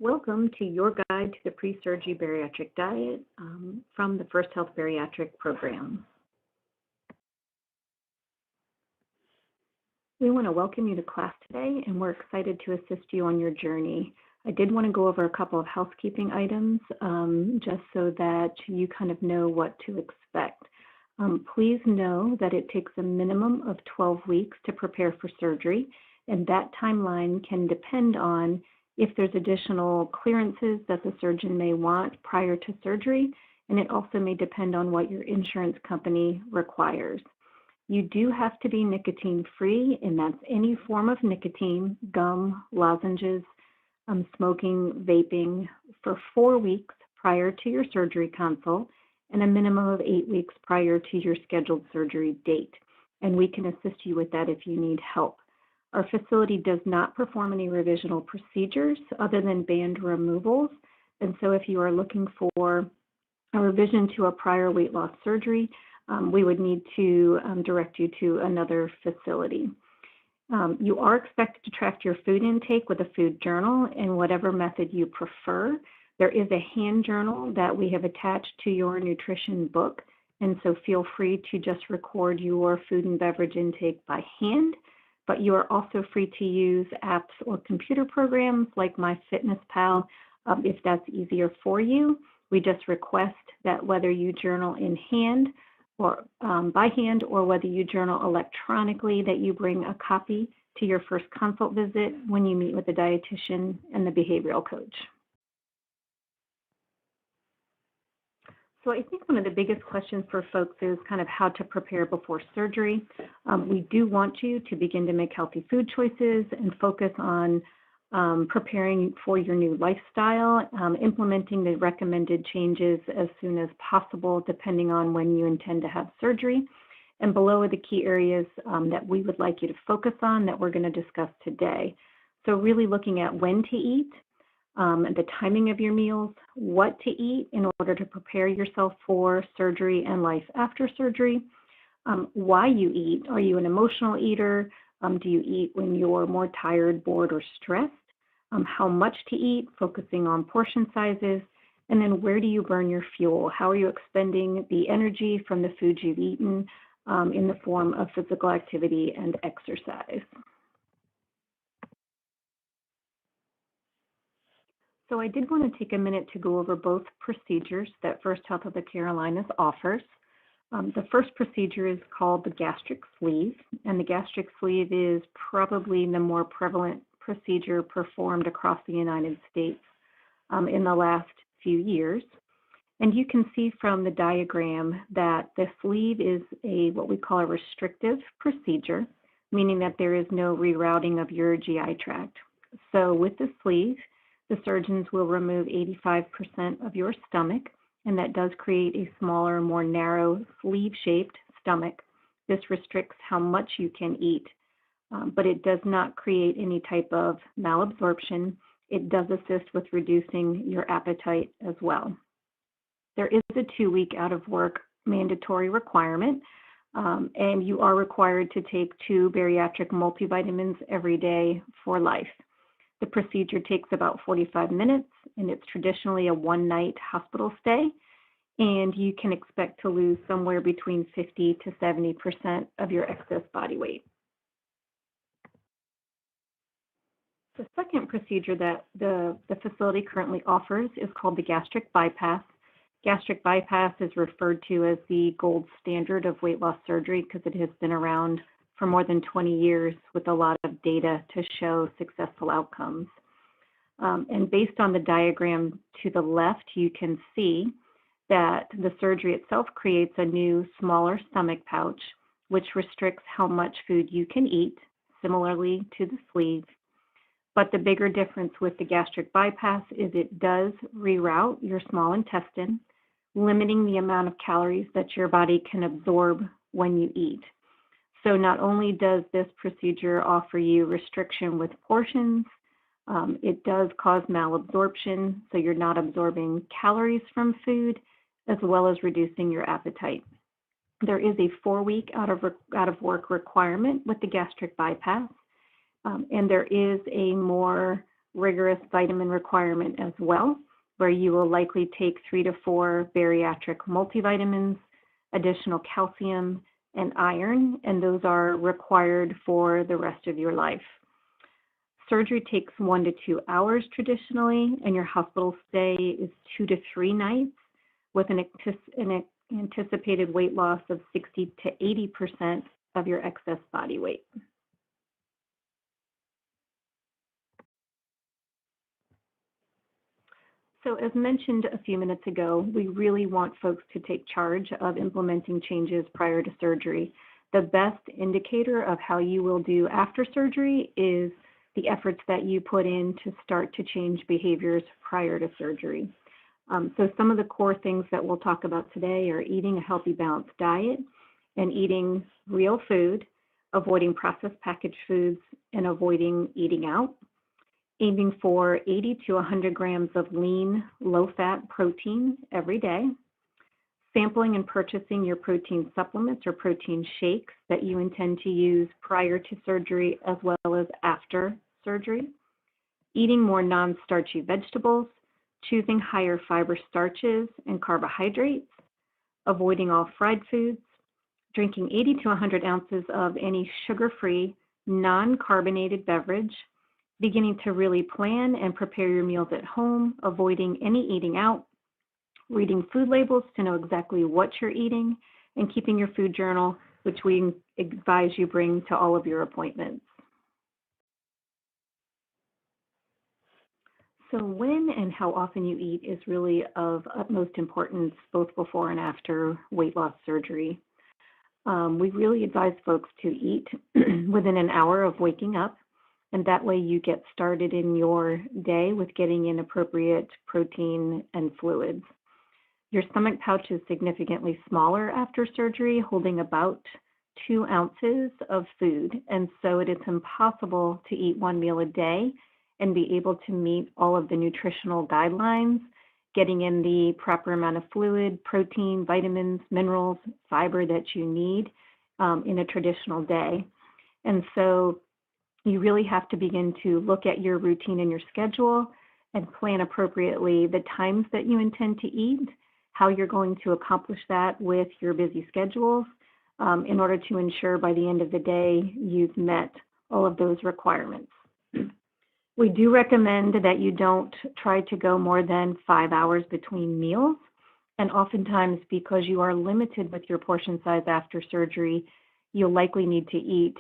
Welcome to your guide to the pre-surgery bariatric diet from the First Health Bariatric Program. We want to welcome you to class today, and we're excited to assist you on your journey. I did want to go over a couple of housekeeping items just so that you kind of know what to expect. Please know that it takes a minimum of 12 weeks to prepare for surgery, and that timeline can depend on if there's additional clearances that the surgeon may want prior to surgery, and it also may depend on what your insurance company requires. You do have to be nicotine-free, and that's any form of nicotine, gum, lozenges, smoking, vaping, for 4 weeks prior to your surgery consult and a minimum of 8 weeks prior to your scheduled surgery date. And we can assist you with that if you need help. Our facility does not perform any revisional procedures other than band removals. And so if you are looking for a revision to a prior weight loss surgery, we would need to direct you to another facility. You are expected to track your food intake with a food journal in whatever method you prefer. There is a hand journal that we have attached to your nutrition book, and so feel free to just record your food and beverage intake by hand, but you are also free to use apps or computer programs like MyFitnessPal if that's easier for you. We just request that whether you journal in hand or by hand or whether you journal electronically, that you bring a copy to your first consult visit when you meet with the dietitian and the behavioral coach. So I think one of the biggest questions for folks is kind of how to prepare before surgery. We do want you to begin to make healthy food choices and focus on preparing for your new lifestyle, implementing the recommended changes as soon as possible, depending on when you intend to have surgery. And below are the key areas that we would like you to focus on that we're going to discuss today. So really looking at when to eat, the timing of your meals, what to eat in order to prepare yourself for surgery and life after surgery, why you eat. Are you an emotional eater? Do you eat when you're more tired, bored, or stressed? How much to eat, focusing on portion sizes, and then where do you burn your fuel? How are you expending the energy from the food you've eaten in the form of physical activity and exercise? So I did want to take a minute to go over both procedures that First Health of the Carolinas offers. The first procedure is called the gastric sleeve, and the gastric sleeve is probably the more prevalent procedure performed across the United States in the last few years. And you can see from the diagram that the sleeve is what we call a restrictive procedure, meaning that there is no rerouting of your GI tract. So with the sleeve, the surgeons will remove 85% of your stomach, and that does create a smaller, more narrow sleeve-shaped stomach. This restricts how much you can eat, but it does not create any type of malabsorption. It does assist with reducing your appetite as well. There is a 2-week out of work mandatory requirement, and you are required to take 2 bariatric multivitamins every day for life. The procedure takes about 45 minutes, and it's traditionally a 1-night hospital stay, and you can expect to lose somewhere between 50 to 70% of your excess body weight. The second procedure that the facility currently offers is called the gastric bypass. Gastric bypass is referred to as the gold standard of weight loss surgery because it has been around for more than 20 years with a lot of data to show successful outcomes. And based on the diagram to the left, you can see that the surgery itself creates a new, smaller stomach pouch, which restricts how much food you can eat, similarly to the sleeve. But the bigger difference with the gastric bypass is it does reroute your small intestine, limiting the amount of calories that your body can absorb when you eat. So not only does this procedure offer you restriction with portions, it does cause malabsorption, so you're not absorbing calories from food, as well as reducing your appetite. There is a 4-week out of work requirement with the gastric bypass, and there is a more rigorous vitamin requirement as well, where you will likely take 3 to 4 bariatric multivitamins, additional calcium, and iron, and those are required for the rest of your life. Surgery takes 1 to 2 hours traditionally, and your hospital stay is 2 to 3 nights with an anticipated weight loss of 60 to 80% of your excess body weight. So as mentioned a few minutes ago, we really want folks to take charge of implementing changes prior to surgery. The best indicator of how you will do after surgery is the efforts that you put in to start to change behaviors prior to surgery. So some of the core things that we'll talk about today are eating a healthy, balanced diet and eating real food, avoiding processed packaged foods, and avoiding eating out. Aiming for 80 to 100 grams of lean, low-fat protein every day. Sampling and purchasing your protein supplements or protein shakes that you intend to use prior to surgery as well as after surgery. Eating more non-starchy vegetables, choosing higher fiber starches and carbohydrates, avoiding all fried foods, drinking 80 to 100 ounces of any sugar-free, non-carbonated beverage, beginning to really plan and prepare your meals at home, avoiding any eating out, reading food labels to know exactly what you're eating, and keeping your food journal, which we advise you bring to all of your appointments. So when and how often you eat is really of utmost importance, both before and after weight loss surgery. We really advise folks to eat within an hour of waking up, and that way you get started in your day with getting in appropriate protein and fluids. Your stomach pouch is significantly smaller after surgery, holding about 2 ounces of food, and so it is impossible to eat one meal a day and be able to meet all of the nutritional guidelines, getting in the proper amount of fluid, protein, vitamins, minerals, fiber that you need in a traditional day. And so you really have to begin to look at your routine and your schedule and plan appropriately the times that you intend to eat, how you're going to accomplish that with your busy schedules in order to ensure by the end of the day you've met all of those requirements. We do recommend that you don't try to go more than 5 hours between meals, and oftentimes because you are limited with your portion size after surgery, you'll likely need to eat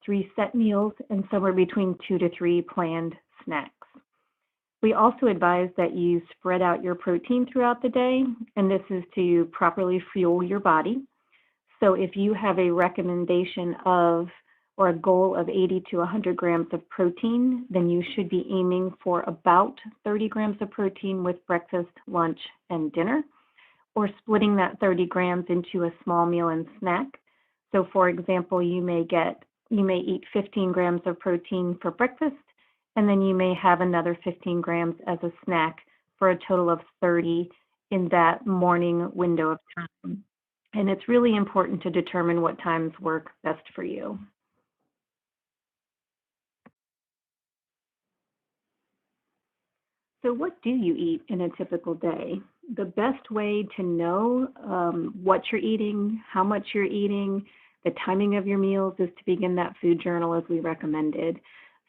3 set meals and somewhere between 2 to 3 planned snacks. We also advise that you spread out your protein throughout the day, and this is to properly fuel your body. So if you have a recommendation of or a goal of 80 to 100 grams of protein, then you should be aiming for about 30 grams of protein with breakfast, lunch, and dinner, or splitting that 30 grams into a small meal and snack. So for example, you may eat 15 grams of protein for breakfast, and then you may have another 15 grams as a snack for a total of 30 in that morning window of time. And it's really important to determine what times work best for you. So what do you eat in a typical day? The best way to know what you're eating, how much you're eating, the timing of your meals is to begin that food journal as we recommended.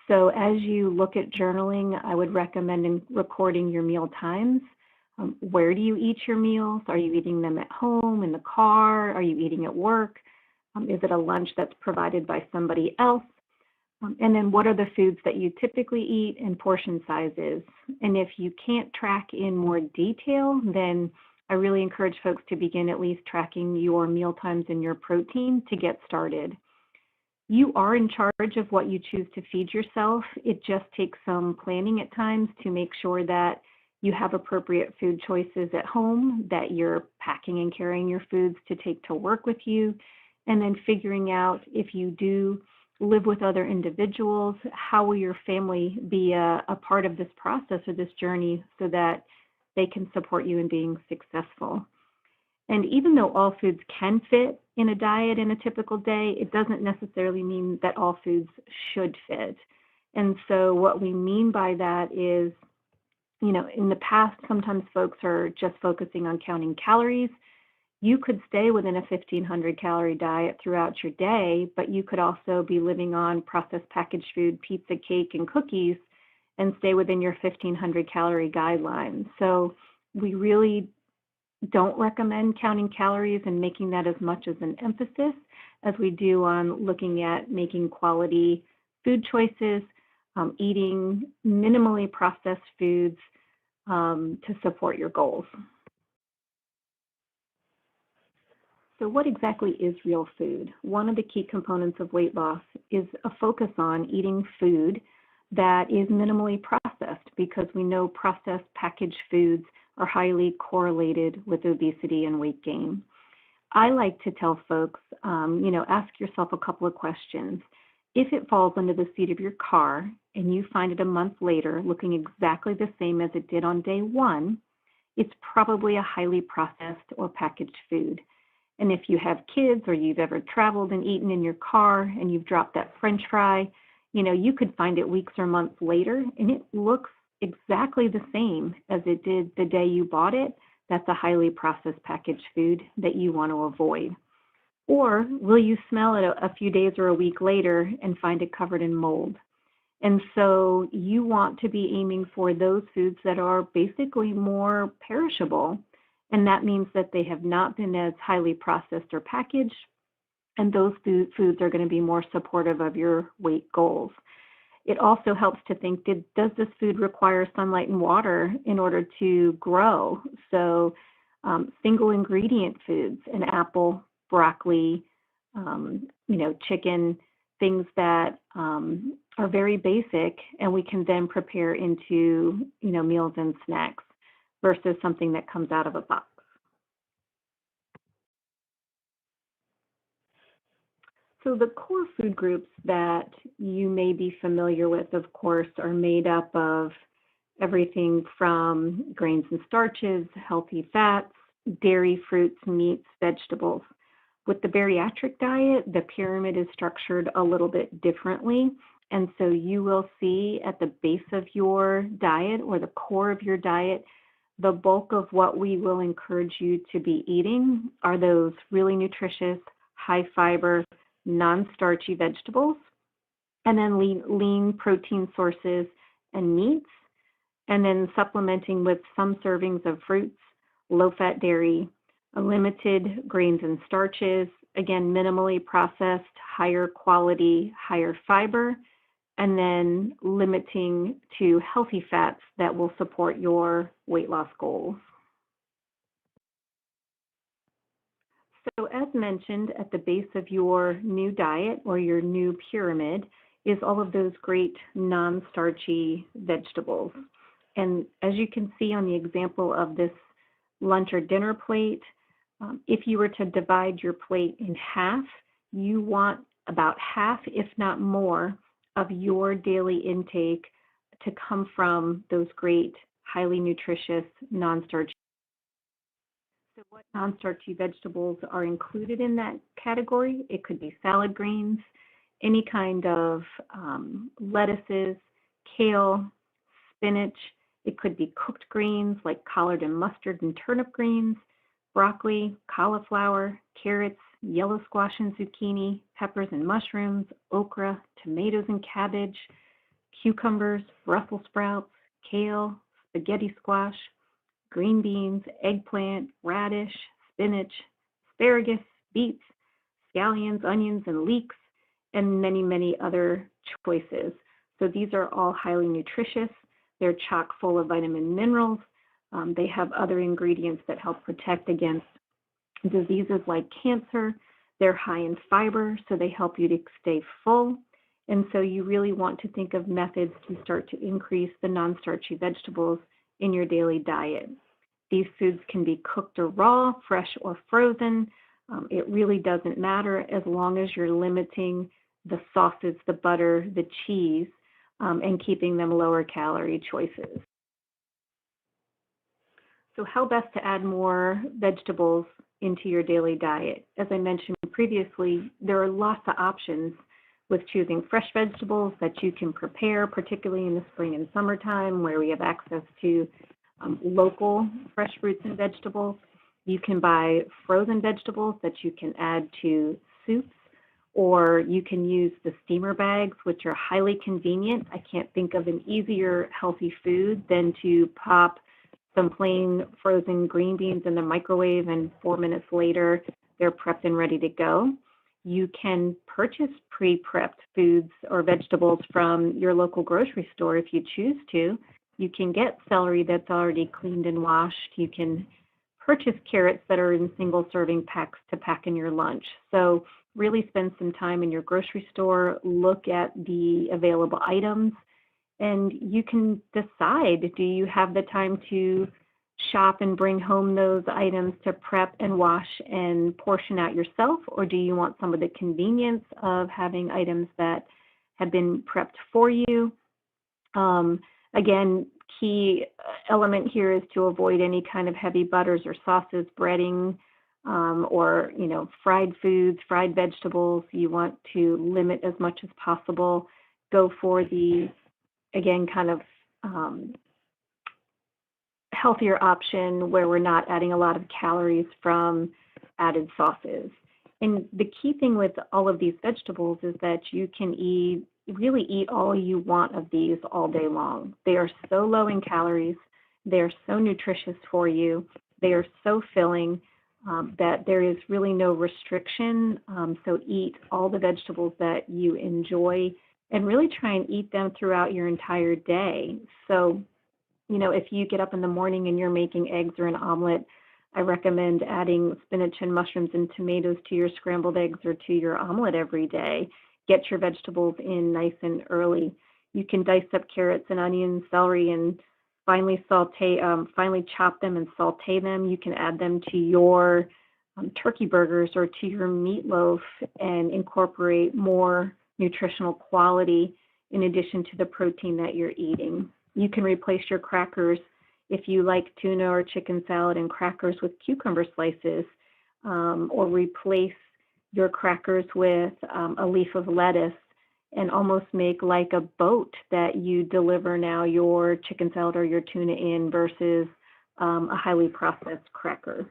So as you look at journaling, I would recommend recording your meal times. Where do you eat your meals? Are you eating them at home, in the car? Are you eating at work? Is it a lunch that's provided by somebody else? And then what are the foods that you typically eat and portion sizes? And if you can't track in more detail, then I really encourage folks to begin at least tracking your meal times and your protein to get started. You are in charge of what you choose to feed yourself. It just takes some planning at times to make sure that you have appropriate food choices at home, that you're packing and carrying your foods to take to work with you, and then figuring out if you do live with other individuals, how will your family be a part of this process or this journey so that they can support you in being successful. And even though all foods can fit in a diet in a typical day, it doesn't necessarily mean that all foods should fit. And so what we mean by that is, in the past, sometimes folks are just focusing on counting calories. You could stay within a 1,500 calorie diet throughout your day, but you could also be living on processed packaged food, pizza, cake, and cookies, and stay within your 1,500 calorie guidelines. So we really don't recommend counting calories and making that as much as an emphasis as we do on looking at making quality food choices, eating minimally processed foods to support your goals. So what exactly is real food? One of the key components of weight loss is a focus on eating food that is minimally processed, because we know processed packaged foods are highly correlated with obesity and weight gain. I like to tell folks, ask yourself a couple of questions. If it falls under the seat of your car and you find it a month later looking exactly the same as it did on day one, it's probably a highly processed or packaged food. And if you have kids or you've ever traveled and eaten in your car and you've dropped that French fry, you could find it weeks or months later and it looks exactly the same as it did the day you bought it. That's a highly processed packaged food that you want to avoid. Or will you smell it a few days or a week later and find it covered in mold? And so you want to be aiming for those foods that are basically more perishable. And that means that they have not been as highly processed or packaged. And those foods are going to be more supportive of your weight goals. It also helps to think, does this food require sunlight and water in order to grow? So single ingredient foods, an apple, broccoli, chicken, things that are very basic and we can then prepare into, meals and snacks versus something that comes out of a box. So the core food groups that you may be familiar with, of course, are made up of everything from grains and starches, healthy fats, dairy, fruits, meats, vegetables. With the bariatric diet, the pyramid is structured a little bit differently. And so you will see at the base of your diet or the core of your diet, the bulk of what we will encourage you to be eating are those really nutritious, high fiber, non-starchy vegetables, and then lean protein sources and meats, and then supplementing with some servings of fruits, low-fat dairy, limited grains and starches, again, minimally processed, higher quality, higher fiber, and then limiting to healthy fats that will support your weight loss goals. So as mentioned, at the base of your new diet or your new pyramid is all of those great non-starchy vegetables. And as you can see on the example of this lunch or dinner plate, if you were to divide your plate in half, you want about half, if not more, of your daily intake to come from those great, highly nutritious, non-starchy. So what non-starchy vegetables are included in that category? It could be salad greens, any kind of lettuces, kale, spinach. It could be cooked greens like collard and mustard and turnip greens, broccoli, cauliflower, carrots, yellow squash and zucchini, peppers and mushrooms, okra, tomatoes and cabbage, cucumbers, Brussels sprouts, kale, spaghetti squash, green beans, eggplant, radish, spinach, asparagus, beets, scallions, onions, and leeks, and many, many other choices. So these are all highly nutritious. They're chock full of vitamin minerals. They have other ingredients that help protect against diseases like cancer. They're high in fiber, so they help you to stay full. And so you really want to think of methods to start to increase the non-starchy vegetables in your daily diet. These foods can be cooked or raw, fresh or frozen. It really doesn't matter as long as you're limiting the sauces, the butter, the cheese, and keeping them lower calorie choices. So how best to add more vegetables into your daily diet? As I mentioned previously, there are lots of options with choosing fresh vegetables that you can prepare, particularly in the spring and summertime where we have access to local fresh fruits and vegetables. You can buy frozen vegetables that you can add to soups, or you can use the steamer bags, which are highly convenient. I can't think of an easier healthy food than to pop some plain frozen green beans in the microwave, and 4 minutes later, they're prepped and ready to go. You can purchase pre-prepped foods or vegetables from your local grocery store if you choose to. You can get celery that's already cleaned and washed. You can purchase carrots that are in single serving packs to pack in your lunch. So really spend some time in your grocery store, look at the available items, and you can decide, do you have the time to shop and bring home those items to prep and wash and portion out yourself, or do you want some of the convenience of having items that have been prepped for you? Again, key element here is to avoid any kind of heavy butters or sauces, breading, or fried foods, fried vegetables. You want to limit as much as possible. Go for the, again, kind of healthier option where we're not adding a lot of calories from added sauces. And the key thing with all of these vegetables is that you can really eat all you want of these all day long. They are so low in calories. They are so nutritious for you. They are so filling that there is really no restriction. So eat all the vegetables that you enjoy and really try and eat them throughout your entire day. So, if you get up in the morning and you're making eggs or an omelet, I recommend adding spinach and mushrooms and tomatoes to your scrambled eggs or to your omelet every day. Get your vegetables in nice and early. You can dice up carrots and onions, celery, and finely chop them and saute them. You can add them to your turkey burgers or to your meatloaf and incorporate more nutritional quality in addition to the protein that you're eating. You can replace your crackers if you like tuna or chicken salad and crackers with cucumber slices, or replace your crackers with a leaf of lettuce and almost make like a boat that you deliver now your chicken salad or your tuna in versus a highly processed cracker.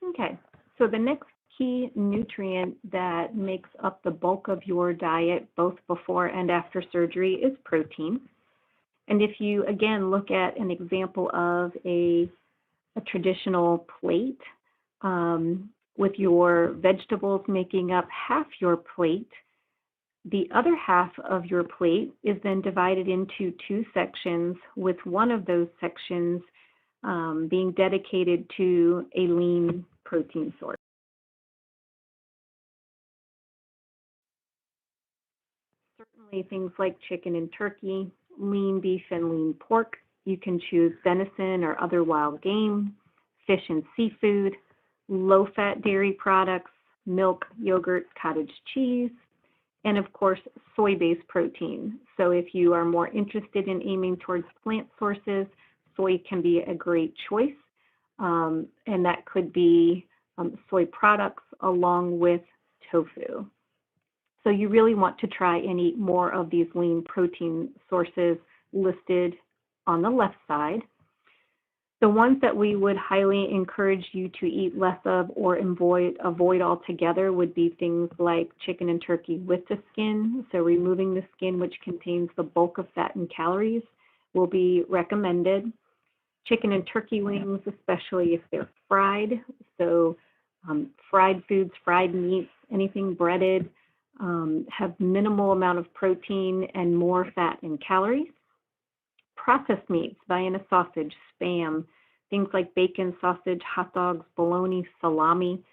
Okay, so the next key nutrient that makes up the bulk of your diet, both before and after surgery, is protein. And if you, again, look at an example of a traditional plate, with your vegetables making up half your plate, the other half of your plate is then divided into two sections, with one of those sections being dedicated to a lean protein source. Certainly things like chicken and turkey, lean beef and lean pork. You can choose venison or other wild game, fish and seafood, low-fat dairy products, milk, yogurt, cottage cheese, and of course, soy-based protein. So if you are more interested in aiming towards plant sources, soy can be a great choice. And that could be soy products along with tofu. So you really want to try and eat more of these lean protein sources listed on the left side. The ones that we would highly encourage you to eat less of or avoid altogether would be things like chicken and turkey with the skin. So removing the skin, which contains the bulk of fat and calories, will be recommended. Chicken and turkey wings, especially if they're fried. So fried foods, fried meats, anything breaded, have minimal amount of protein and more fat and calories. Processed meats, Vienna sausage, Spam, things like bacon, sausage, hot dogs, bologna, salami.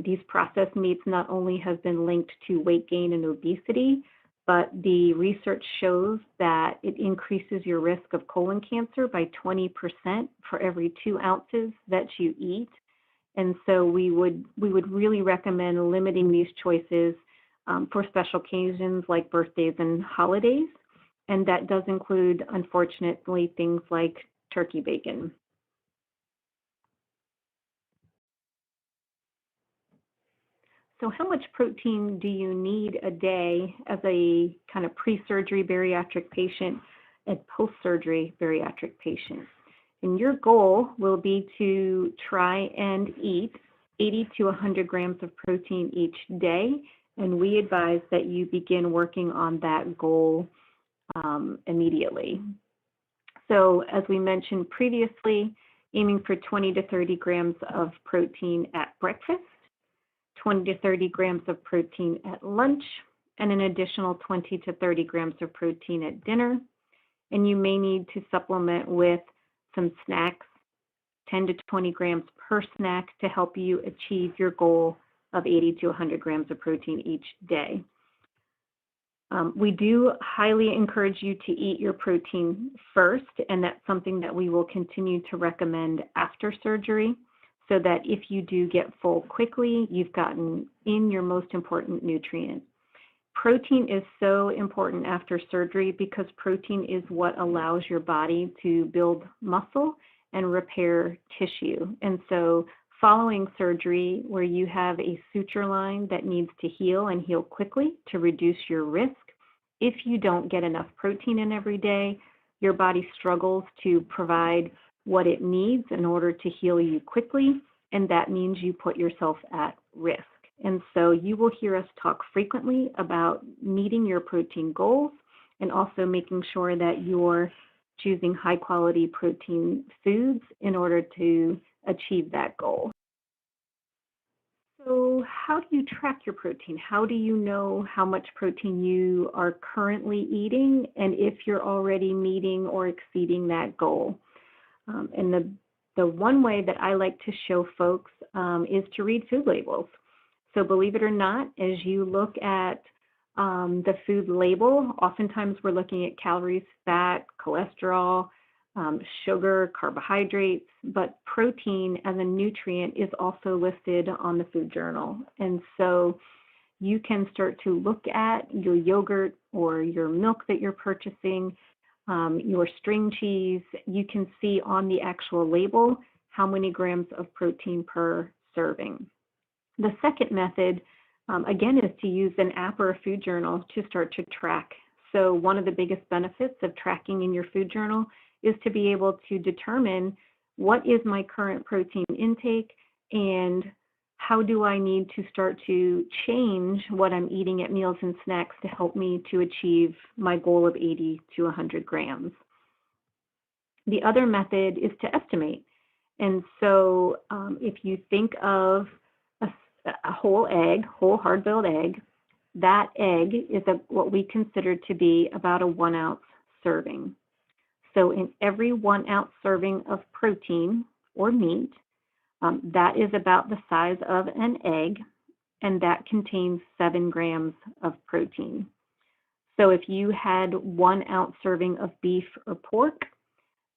These processed meats not only have been linked to weight gain and obesity, but the research shows that it increases your risk of colon cancer by 20% for every 2 ounces that you eat. And so we would really recommend limiting these choices for special occasions like birthdays and holidays. And that does include, unfortunately, things like turkey bacon. So how much protein do you need a day as a kind of pre-surgery bariatric patient and post-surgery bariatric patient? And your goal will be to try and eat 80 to 100 grams of protein each day. And we advise that you begin working on that goal immediately. So as we mentioned previously, aiming for 20 to 30 grams of protein at breakfast, 20 to 30 grams of protein at lunch, and an additional 20 to 30 grams of protein at dinner. And you may need to supplement with some snacks, 10 to 20 grams per snack, to help you achieve your goal of 80 to 100 grams of protein each day. We do highly encourage you to eat your protein first, and that's something that we will continue to recommend after surgery, so that if you do get full quickly, you've gotten in your most important nutrient. Protein is so important after surgery because protein is what allows your body to build muscle and repair tissue. And so following surgery, where you have a suture line that needs to heal and heal quickly to reduce your risk, if you don't get enough protein in every day, your body struggles to provide what it needs in order to heal you quickly, and that means you put yourself at risk. And so you will hear us talk frequently about meeting your protein goals and also making sure that you're choosing high quality protein foods in order to achieve that goal. So how do you track your protein? How do you know how much protein you are currently eating and if you're already meeting or exceeding that goal? And the one way that I like to show folks is to read food labels. So believe it or not, as you look at the food label, oftentimes we're looking at calories, fat, cholesterol, sugar, carbohydrates, but protein as a nutrient is also listed on the food journal. And so you can start to look at your yogurt or your milk that you're purchasing, your string cheese. You can see on the actual label how many grams of protein per serving. The second method, again, is to use an app or a food journal to start to track. So one of the biggest benefits of tracking in your food journal is to be able to determine what is my current protein intake and how do I need to start to change what I'm eating at meals and snacks to help me to achieve my goal of 80 to 100 grams. The other method is to estimate. And so if you think of a whole egg, whole hard-boiled egg, that egg is what we consider to be about a 1 ounce serving. So in every 1 ounce serving of protein or meat, that is about the size of an egg, and that contains 7 grams of protein. So if you had 1 ounce serving of beef or pork,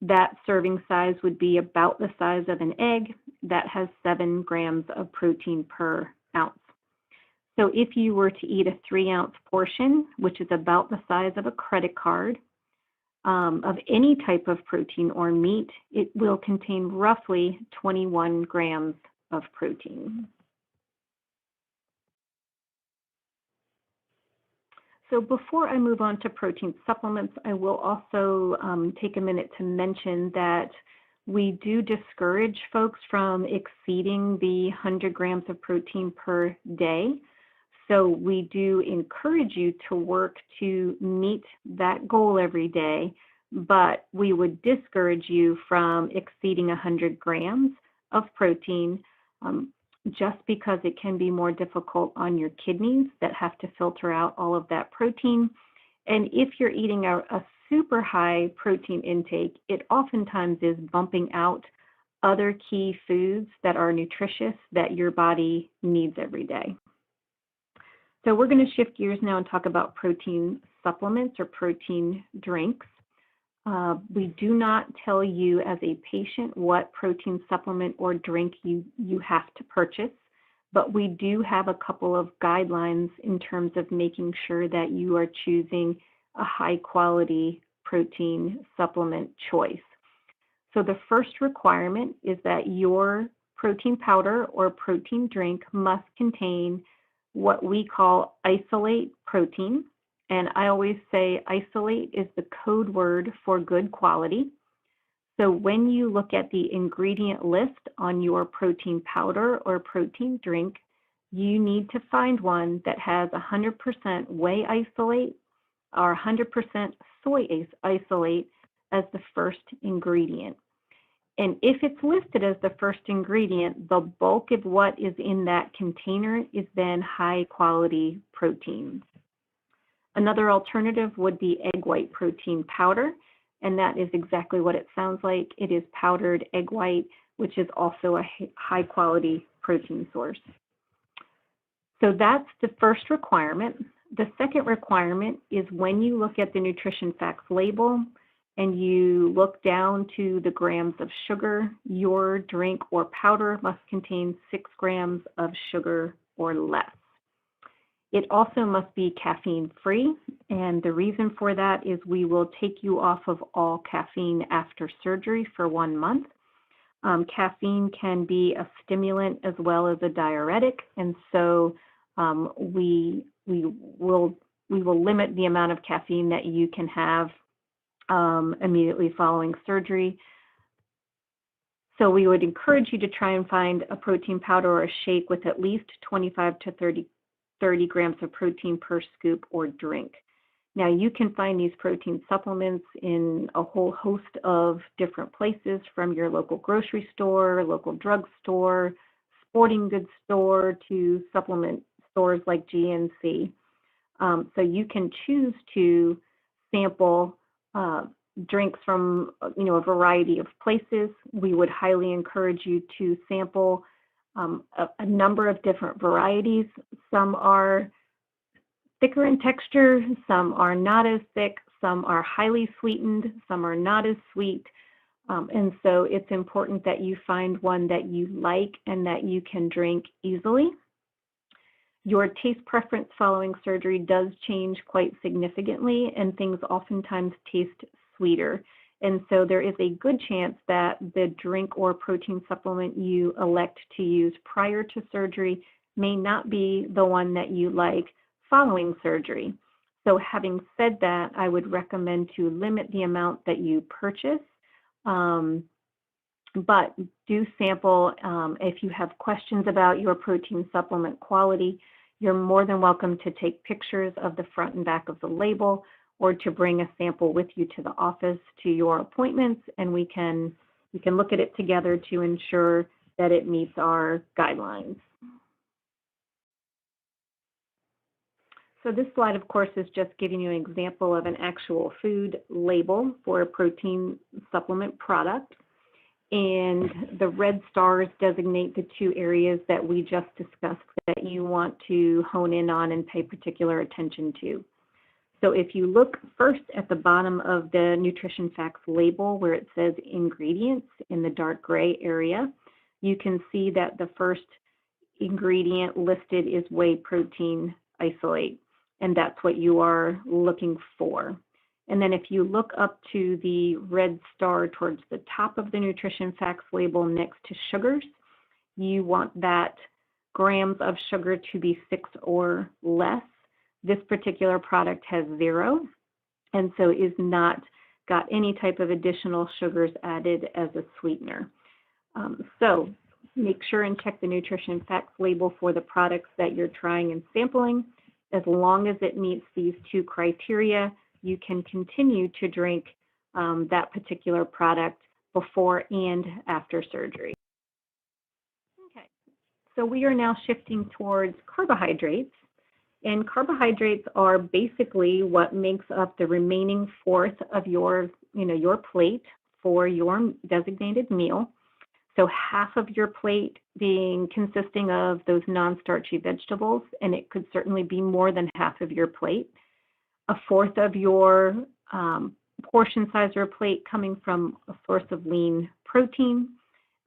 that serving size would be about the size of an egg that has 7 grams of protein per ounce. So if you were to eat a 3 ounce portion, which is about the size of a credit card, of any type of protein or meat, it will contain roughly 21 grams of protein. So before I move on to protein supplements, I will also take a minute to mention that we do discourage folks from exceeding the 100 grams of protein per day. So we do encourage you to work to meet that goal every day, but we would discourage you from exceeding 100 grams of protein just because it can be more difficult on your kidneys that have to filter out all of that protein. And if you're eating a super high protein intake, it oftentimes is bumping out other key foods that are nutritious that your body needs every day. So we're going to shift gears now and talk about protein supplements or protein drinks. We do not tell you as a patient what protein supplement or drink you have to purchase, but we do have a couple of guidelines in terms of making sure that you are choosing a high quality protein supplement choice. So the first requirement is that your protein powder or protein drink must contain what we call isolate protein. And I always say isolate is the code word for good quality. So when you look at the ingredient list on your protein powder or protein drink, you need to find one that has 100% whey isolate or 100% soy isolate as the first ingredient. And if it's listed as the first ingredient, the bulk of what is in that container is then high quality protein. Another alternative would be egg white protein powder, and that is exactly what it sounds like. It is powdered egg white, which is also a high quality protein source. So that's the first requirement. The second requirement is when you look at the nutrition facts label and you look down to the grams of sugar, your drink or powder must contain 6 grams of sugar or less. It also must be caffeine-free, and the reason for that is we will take you off of all caffeine after surgery for 1 month. Caffeine can be a stimulant as well as a diuretic, and so we will limit the amount of caffeine that you can have immediately following surgery. So we would encourage you to try and find a protein powder or a shake with at least 25 to 30 grams of protein per scoop or drink. Now you can find these protein supplements in a whole host of different places, from your local grocery store, local drugstore, sporting goods store, to supplement stores like GNC. So you can choose to sample drinks from a variety of places. We would highly encourage you to sample a number of different varieties. Some are thicker in texture, some are not as thick, some are highly sweetened, some are not as sweet. And so it's important that you find one that you like and that you can drink easily. Your taste preference following surgery does change quite significantly, and things oftentimes taste sweeter. And so there is a good chance that the drink or protein supplement you elect to use prior to surgery may not be the one that you like following surgery. So having said that, I would recommend to limit the amount that you purchase, but do sample. If you have questions about your protein supplement quality, you're more than welcome to take pictures of the front and back of the label, or to bring a sample with you to the office to your appointments, and we can look at it together to ensure that it meets our guidelines. So this slide, of course, is just giving you an example of an actual food label for a protein supplement product. And the red stars designate the 2 areas that we just discussed that you want to hone in on and pay particular attention to. So if you look first at the bottom of the nutrition facts label where it says ingredients in the dark gray area, you can see that the first ingredient listed is whey protein isolate, and that's what you are looking for. And then if you look up to the red star towards the top of the nutrition facts label next to sugars, you want that grams of sugar to be 6 or less. This particular product has 0, and so is not got any type of additional sugars added as a sweetener. So make sure and check the nutrition facts label for the products that you're trying and sampling. As long as it meets these 2 criteria, you can continue to drink that particular product before and after surgery. Okay, so we are now shifting towards carbohydrates. And carbohydrates are basically what makes up the remaining 1/4 of your plate for your designated meal. So half of your plate consisting of those non-starchy vegetables, and it could certainly be more than half of your plate. 1/4 of your portion size or plate coming from a source of lean protein.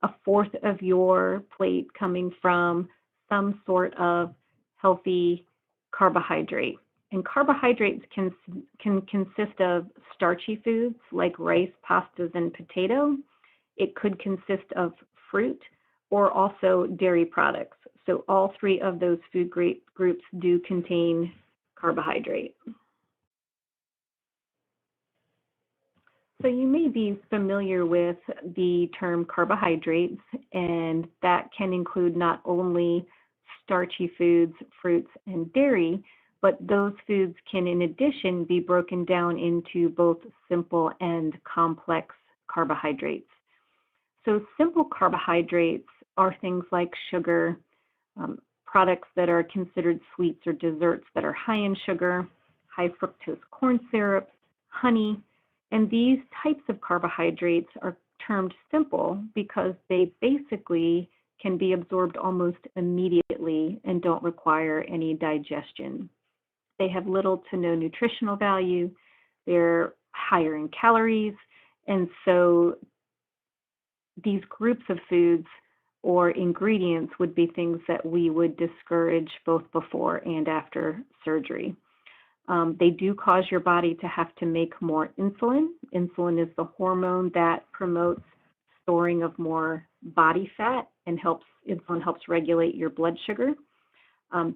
1/4 of your plate coming from some sort of healthy carbohydrate. And carbohydrates can consist of starchy foods like rice, pastas, and potato. It could consist of fruit or also dairy products. So all three of those food groups do contain carbohydrate. So you may be familiar with the term carbohydrates, and that can include not only starchy foods, fruits, and dairy, but those foods can in addition be broken down into both simple and complex carbohydrates. So simple carbohydrates are things like sugar, products that are considered sweets or desserts that are high in sugar, high fructose corn syrup, honey, and these types of carbohydrates are termed simple because they basically can be absorbed almost immediately and don't require any digestion. They have little to no nutritional value, they're higher in calories, and so these groups of foods or ingredients would be things that we would discourage both before and after surgery. They do cause your body to have to make more insulin. Insulin is the hormone that promotes storing of more body fat and insulin helps regulate your blood sugar.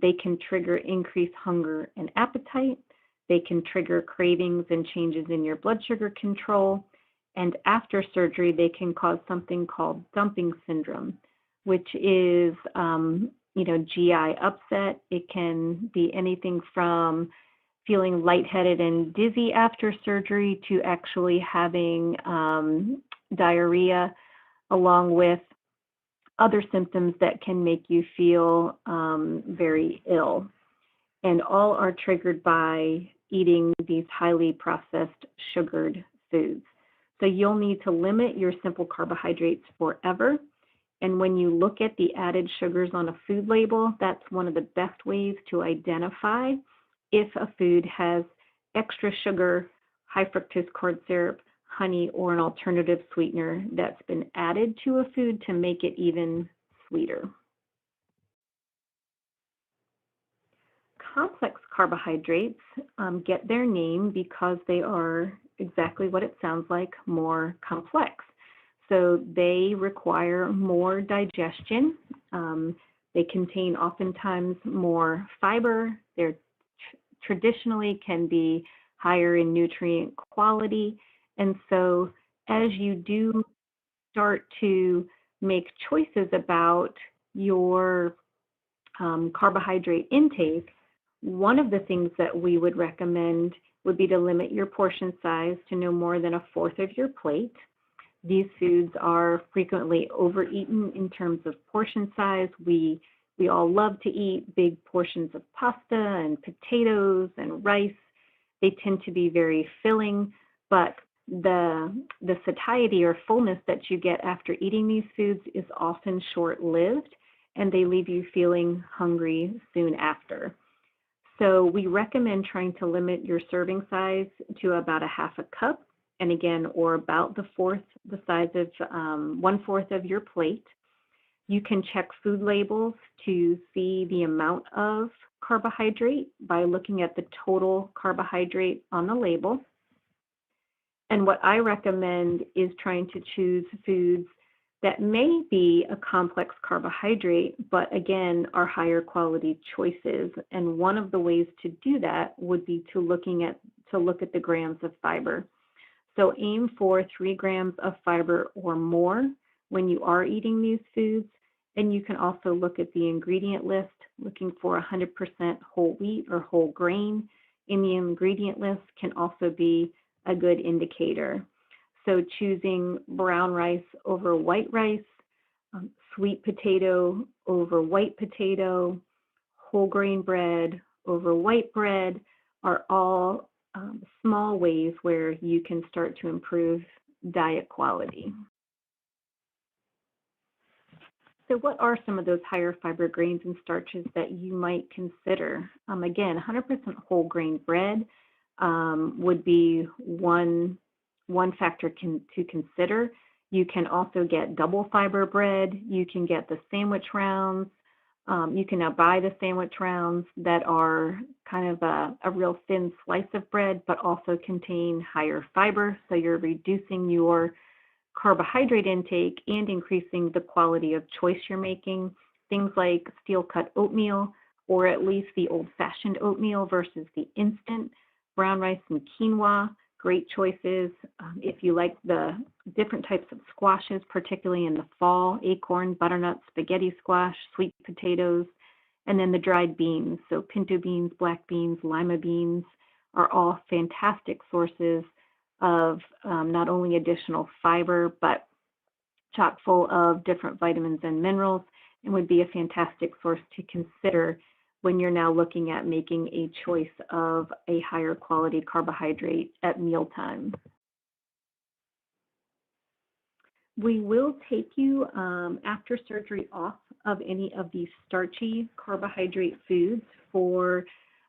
They can trigger increased hunger and appetite. They can trigger cravings and changes in your blood sugar control. And after surgery, they can cause something called dumping syndrome, which is, GI upset. It can be anything from feeling lightheaded and dizzy after surgery to actually having diarrhea, along with other symptoms that can make you feel very ill. And all are triggered by eating these highly processed sugared foods. So you'll need to limit your simple carbohydrates forever. And when you look at the added sugars on a food label, that's one of the best ways to identify if a food has extra sugar, high fructose corn syrup, honey, or an alternative sweetener that's been added to a food to make it even sweeter. Complex carbohydrates get their name because they are exactly what it sounds like, more complex. So they require more digestion. They contain oftentimes more fiber. They're traditionally can be higher in nutrient quality. And so as you do start to make choices about your carbohydrate intake, one of the things that we would recommend would be to limit your portion size to no more than a fourth of your plate. These foods are frequently overeaten in terms of portion size. We all love to eat big portions of pasta and potatoes and rice. They tend to be very filling, but the satiety or fullness that you get after eating these foods is often short-lived, and they leave you feeling hungry soon after. So we recommend trying to limit your serving size to about a half a cup, and again, or about the size of 1/4 of your plate. You can check food labels to see the amount of carbohydrate by looking at the total carbohydrate on the label. And what I recommend is trying to choose foods that may be a complex carbohydrate, but again, are higher quality choices. And one of the ways to do that would be to look at the grams of fiber. So aim for 3 grams of fiber or more when you are eating these foods. And you can also look at the ingredient list, looking for 100% whole wheat or whole grain in the ingredient list can also be a good indicator. So choosing brown rice over white rice, sweet potato over white potato, whole grain bread over white bread are all small ways where you can start to improve diet quality. So what are some of those higher fiber grains and starches that you might consider? Again, 100% whole grain bread would be one factor to consider. You can also get double fiber bread. You can get the sandwich rounds. You can now buy the sandwich rounds that are kind of a real thin slice of bread, but also contain higher fiber. So you're reducing your carbohydrate intake and increasing the quality of choice you're making. things like steel-cut oatmeal, or at least the old-fashioned oatmeal versus the instant, brown rice and quinoa, great choices. If you like the different types of squashes, particularly in the fall, acorn, butternut, spaghetti squash, sweet potatoes, and then the dried beans. So pinto beans, black beans, lima beans are all fantastic sources of not only additional fiber, but chock full of different vitamins and minerals, and would be a fantastic source to consider when you're now looking at making a choice of a higher quality carbohydrate at mealtime. We will take you after surgery off of any of these starchy carbohydrate foods for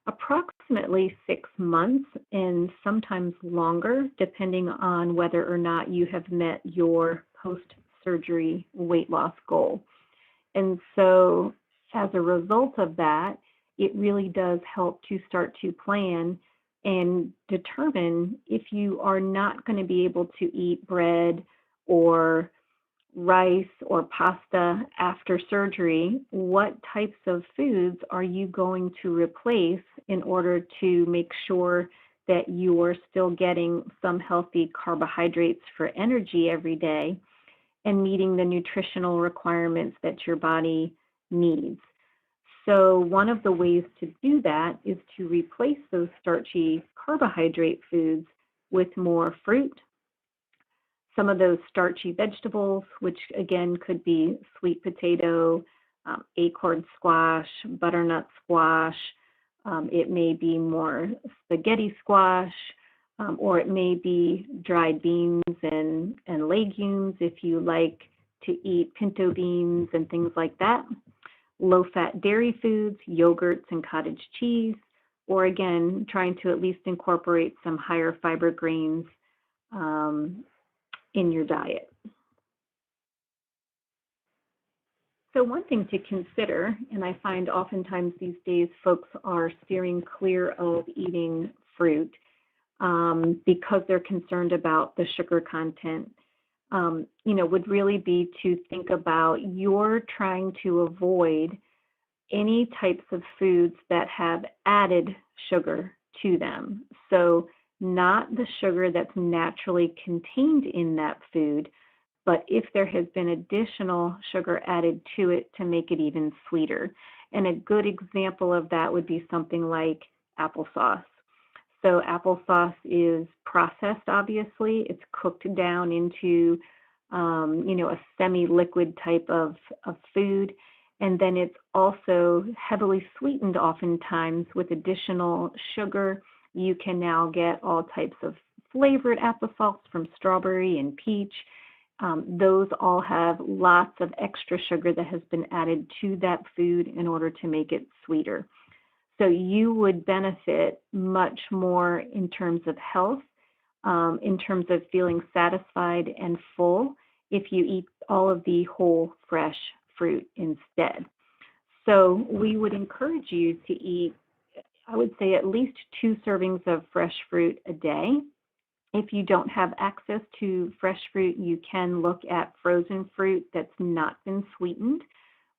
approximately 6 months and sometimes longer, depending on whether or not you have met your post-surgery weight loss goal. And so as a result of that, it really does help to start to plan and determine if you are not going to be able to eat bread or rice or pasta after surgery, what types of foods are you going to replace in order to make sure that you are still getting some healthy carbohydrates for energy every day and meeting the nutritional requirements that your body needs. So one of the ways to do that is to replace those starchy carbohydrate foods with more fruit, some of those starchy vegetables, which again could be sweet potato, acorn squash, butternut squash. It may be more spaghetti squash, or it may be dried beans and legumes if you like to eat pinto beans and things like that. Low-fat dairy foods, yogurts and cottage cheese, or again, trying to at least incorporate some higher fiber grains in your diet. So one thing to consider, and I find oftentimes these days folks are steering clear of eating fruit because they're concerned about the sugar content, would really be to think about you're trying to avoid any types of foods that have added sugar to them. So not the sugar that's naturally contained in that food, but if there has been additional sugar added to it to make it even sweeter. And a good example of that would be something like applesauce. So applesauce is processed, obviously. It's cooked down into, a semi-liquid type of food. And then it's also heavily sweetened oftentimes with additional sugar. You can now get all types of flavored applesauce from strawberry and peach. Those all have lots of extra sugar that has been added to that food in order to make it sweeter. So you would benefit much more in terms of health, in terms of feeling satisfied and full if you eat all of the whole fresh fruit instead. So we would encourage you to eat, I would say, at least 2 servings of fresh fruit a day. If you don't have access to fresh fruit, you can look at frozen fruit that's not been sweetened,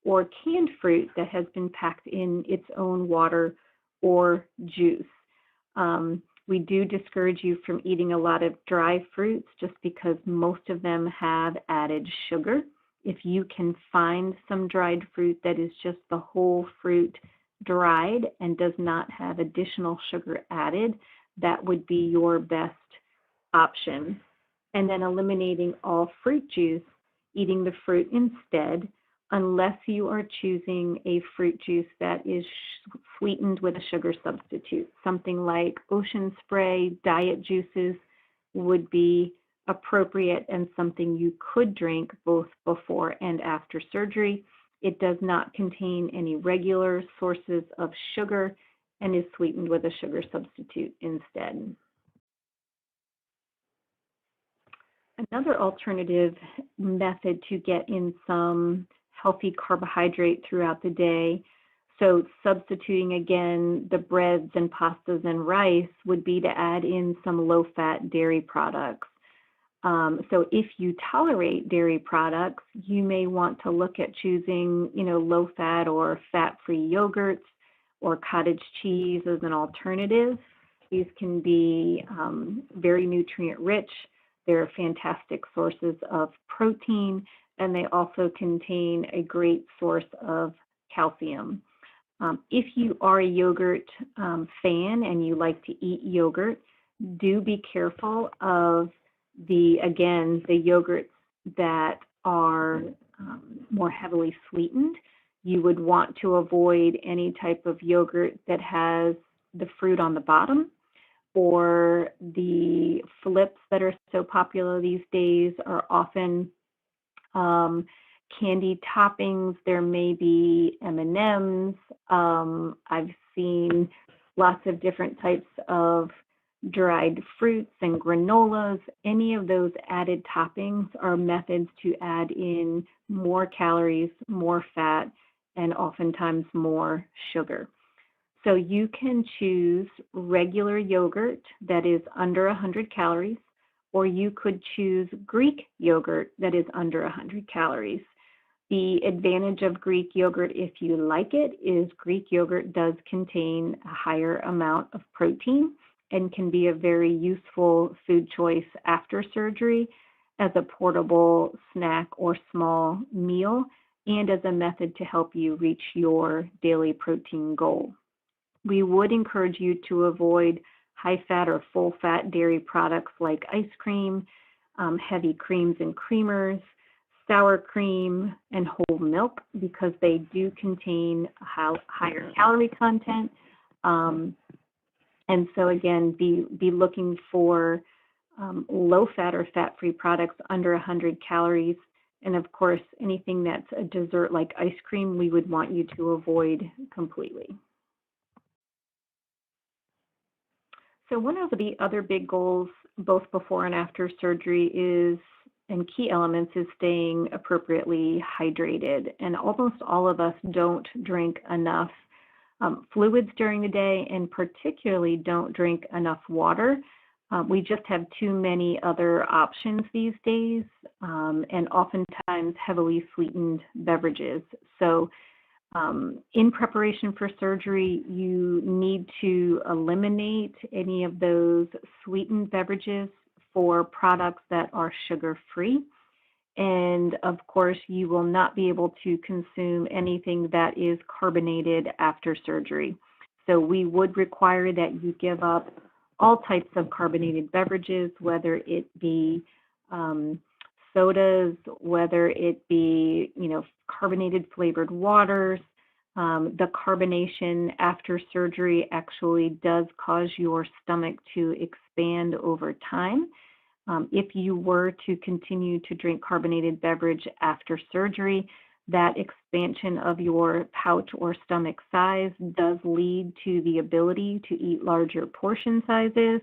or canned fruit that has been packed in its own water or juice. We do discourage you from eating a lot of dry fruits just because most of them have added sugar. If you can find some dried fruit that is just the whole fruit dried and does not have additional sugar added, that would be your best option. And then eliminating all fruit juice, eating the fruit instead, unless you are choosing a fruit juice that is sweetened with a sugar substitute. Something like Ocean Spray, diet juices would be appropriate and something you could drink both before and after surgery. It does not contain any regular sources of sugar and is sweetened with a sugar substitute instead. Another alternative method to get in some healthy carbohydrate throughout the day, so substituting again the breads and pastas and rice, would be to add in some low-fat dairy products. So if you tolerate dairy products, you may want to look at choosing, low-fat or fat-free yogurts or cottage cheese as an alternative. These can be very nutrient-rich. They're fantastic sources of protein, and they also contain a great source of calcium. If you are a yogurt fan and you like to eat yogurt, do be careful of the yogurts that are more heavily sweetened. You would want to avoid any type of yogurt that has the fruit on the bottom, or the flips that are so popular these days are often candy toppings. There may be M&Ms. I've seen lots of different types of dried fruits and granolas. Any of those added toppings are methods to add in more calories, more fat, and oftentimes more sugar. So you can choose regular yogurt that is under 100 calories, or you could choose Greek yogurt that is under 100 calories. The advantage of Greek yogurt, if you like it, is Greek yogurt does contain a higher amount of protein and can be a very useful food choice after surgery as a portable snack or small meal, and as a method to help you reach your daily protein goal. We would encourage you to avoid high-fat or full-fat dairy products like ice cream, heavy creams and creamers, sour cream, and whole milk, because they do contain a higher calorie content. And so again, be looking for low-fat or fat-free products under 100 calories. And of course, anything that's a dessert like ice cream, we would want you to avoid completely. So one of the other big goals, both before and after surgery, and key elements, is staying appropriately hydrated. And almost all of us don't drink enough fluids during the day, and particularly don't drink enough water. We just have too many other options these days, and oftentimes heavily sweetened beverages. So in preparation for surgery, you need to eliminate any of those sweetened beverages for products that are sugar-free. And of course, you will not be able to consume anything that is carbonated after surgery. So we would require that you give up all types of carbonated beverages, whether it be sodas, whether it be, carbonated flavored waters. The carbonation after surgery actually does cause your stomach to expand over time. If you were to continue to drink carbonated beverage after surgery, that expansion of your pouch or stomach size does lead to the ability to eat larger portion sizes,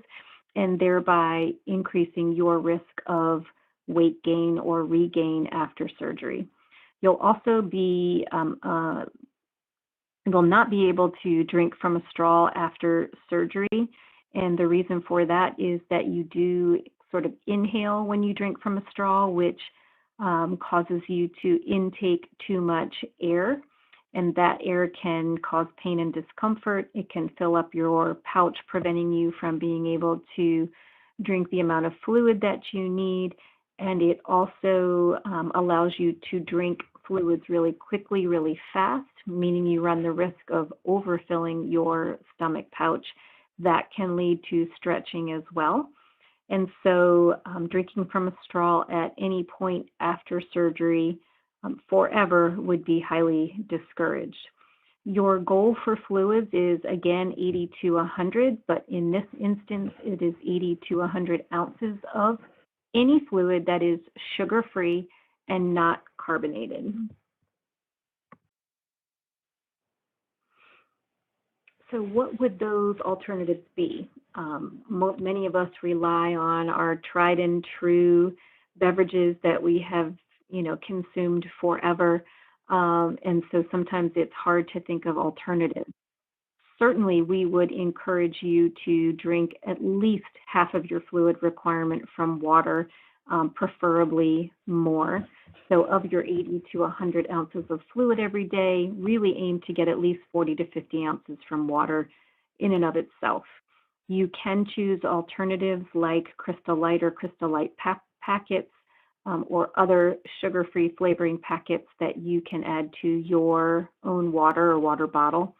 and thereby increasing your risk of weight gain or regain after surgery. You'll also will not be able to drink from a straw after surgery, and the reason for that is that you do sort of inhale when you drink from a straw, which causes you to intake too much air, and that air can cause pain and discomfort. It can fill up your pouch, preventing you from being able to drink the amount of fluid that you need, and it also allows you to drink fluids really quickly, really fast, meaning you run the risk of overfilling your stomach pouch. That can lead to stretching as well. And so drinking from a straw at any point after surgery forever would be highly discouraged. Your goal for fluids is, again, 80 to 100, but in this instance, it is 80 to 100 ounces of any fluid that is sugar-free and not carbonated. So what would those alternatives be? Many of us rely on our tried and true beverages that we have, consumed forever. And so sometimes it's hard to think of alternatives. Certainly, we would encourage you to drink at least half of your fluid requirement from water. preferably more. So of your 80 to 100 ounces of fluid every day, really aim to get at least 40 to 50 ounces from water in and of itself. You can choose alternatives like Crystal Light or Crystal Light packets or other sugar-free flavoring packets that you can add to your own water or water bottle.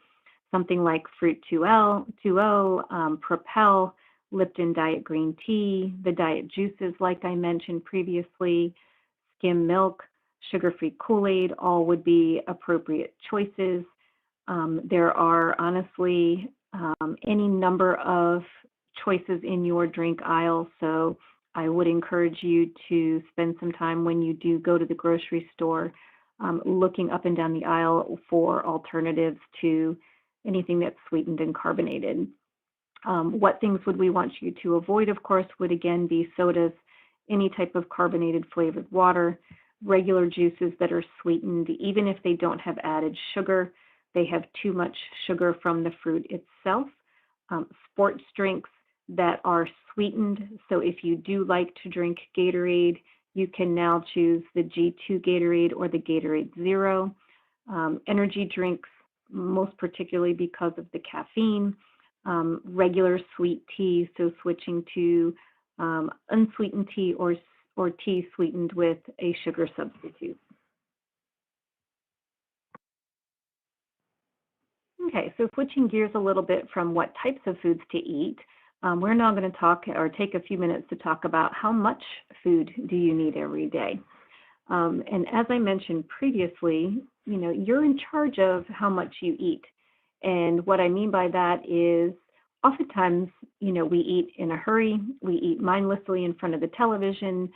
Something like Fruit 2O, Propel, Lipton Diet Green Tea, the diet juices like I mentioned previously, skim milk, sugar-free Kool-Aid, all would be appropriate choices. There are honestly any number of choices in your drink aisle, so I would encourage you to spend some time when you do go to the grocery store looking up and down the aisle for alternatives to anything that's sweetened and carbonated. What things would we want you to avoid, of course, would again be sodas, any type of carbonated flavored water, regular juices that are sweetened, even if they don't have added sugar, they have too much sugar from the fruit itself. Sports drinks that are sweetened. So if you do like to drink Gatorade, you can now choose the G2 Gatorade or the Gatorade Zero. Energy drinks, most particularly because of the caffeine. Regular sweet tea, so switching to unsweetened tea or tea sweetened with a sugar substitute. Okay, so switching gears a little bit from what types of foods to eat, we're now going to talk or take a few minutes to talk about how much food do you need every day. And as I mentioned previously, you're in charge of how much you eat. And what I mean by that is oftentimes, we eat in a hurry, we eat mindlessly in front of the television,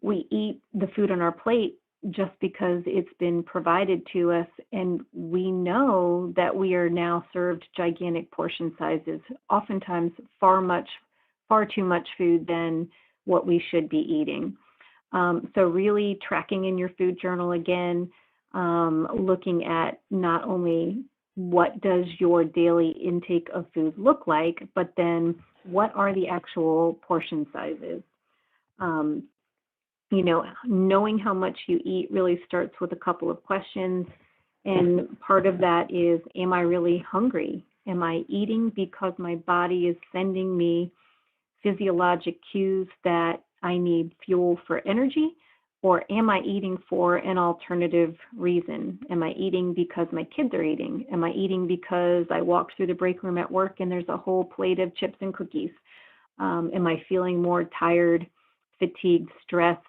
we eat the food on our plate just because it's been provided to us, and we know that we are now served gigantic portion sizes, oftentimes far too much food than what we should be eating. So really tracking in your food journal again, looking at not only what does your daily intake of food look like, but then what are the actual portion sizes? Knowing how much you eat really starts with a couple of questions. And part of that is, am I really hungry? Am I eating because my body is sending me physiologic cues that I need fuel for energy? Or am I eating for an alternative reason? Am I eating because my kids are eating? Am I eating because I walked through the break room at work and there's a whole plate of chips and cookies? Am I feeling more tired, fatigued, stressed,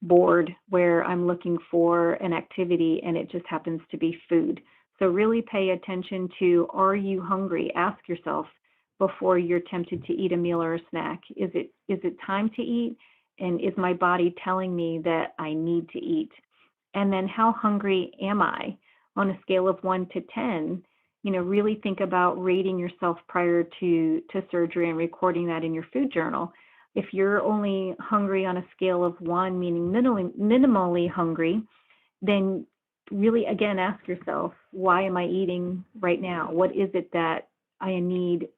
bored, where I'm looking for an activity and it just happens to be food? So really pay attention to, are you hungry? Ask yourself before you're tempted to eat a meal or a snack, is it time to eat? And is my body telling me that I need to eat? And then how hungry am I? On a scale of 1 to 10, really think about rating yourself prior to surgery and recording that in your food journal. If you're only hungry on a scale of 1, meaning minimally hungry, then really, again, ask yourself, why am I eating right now? What is it that I need,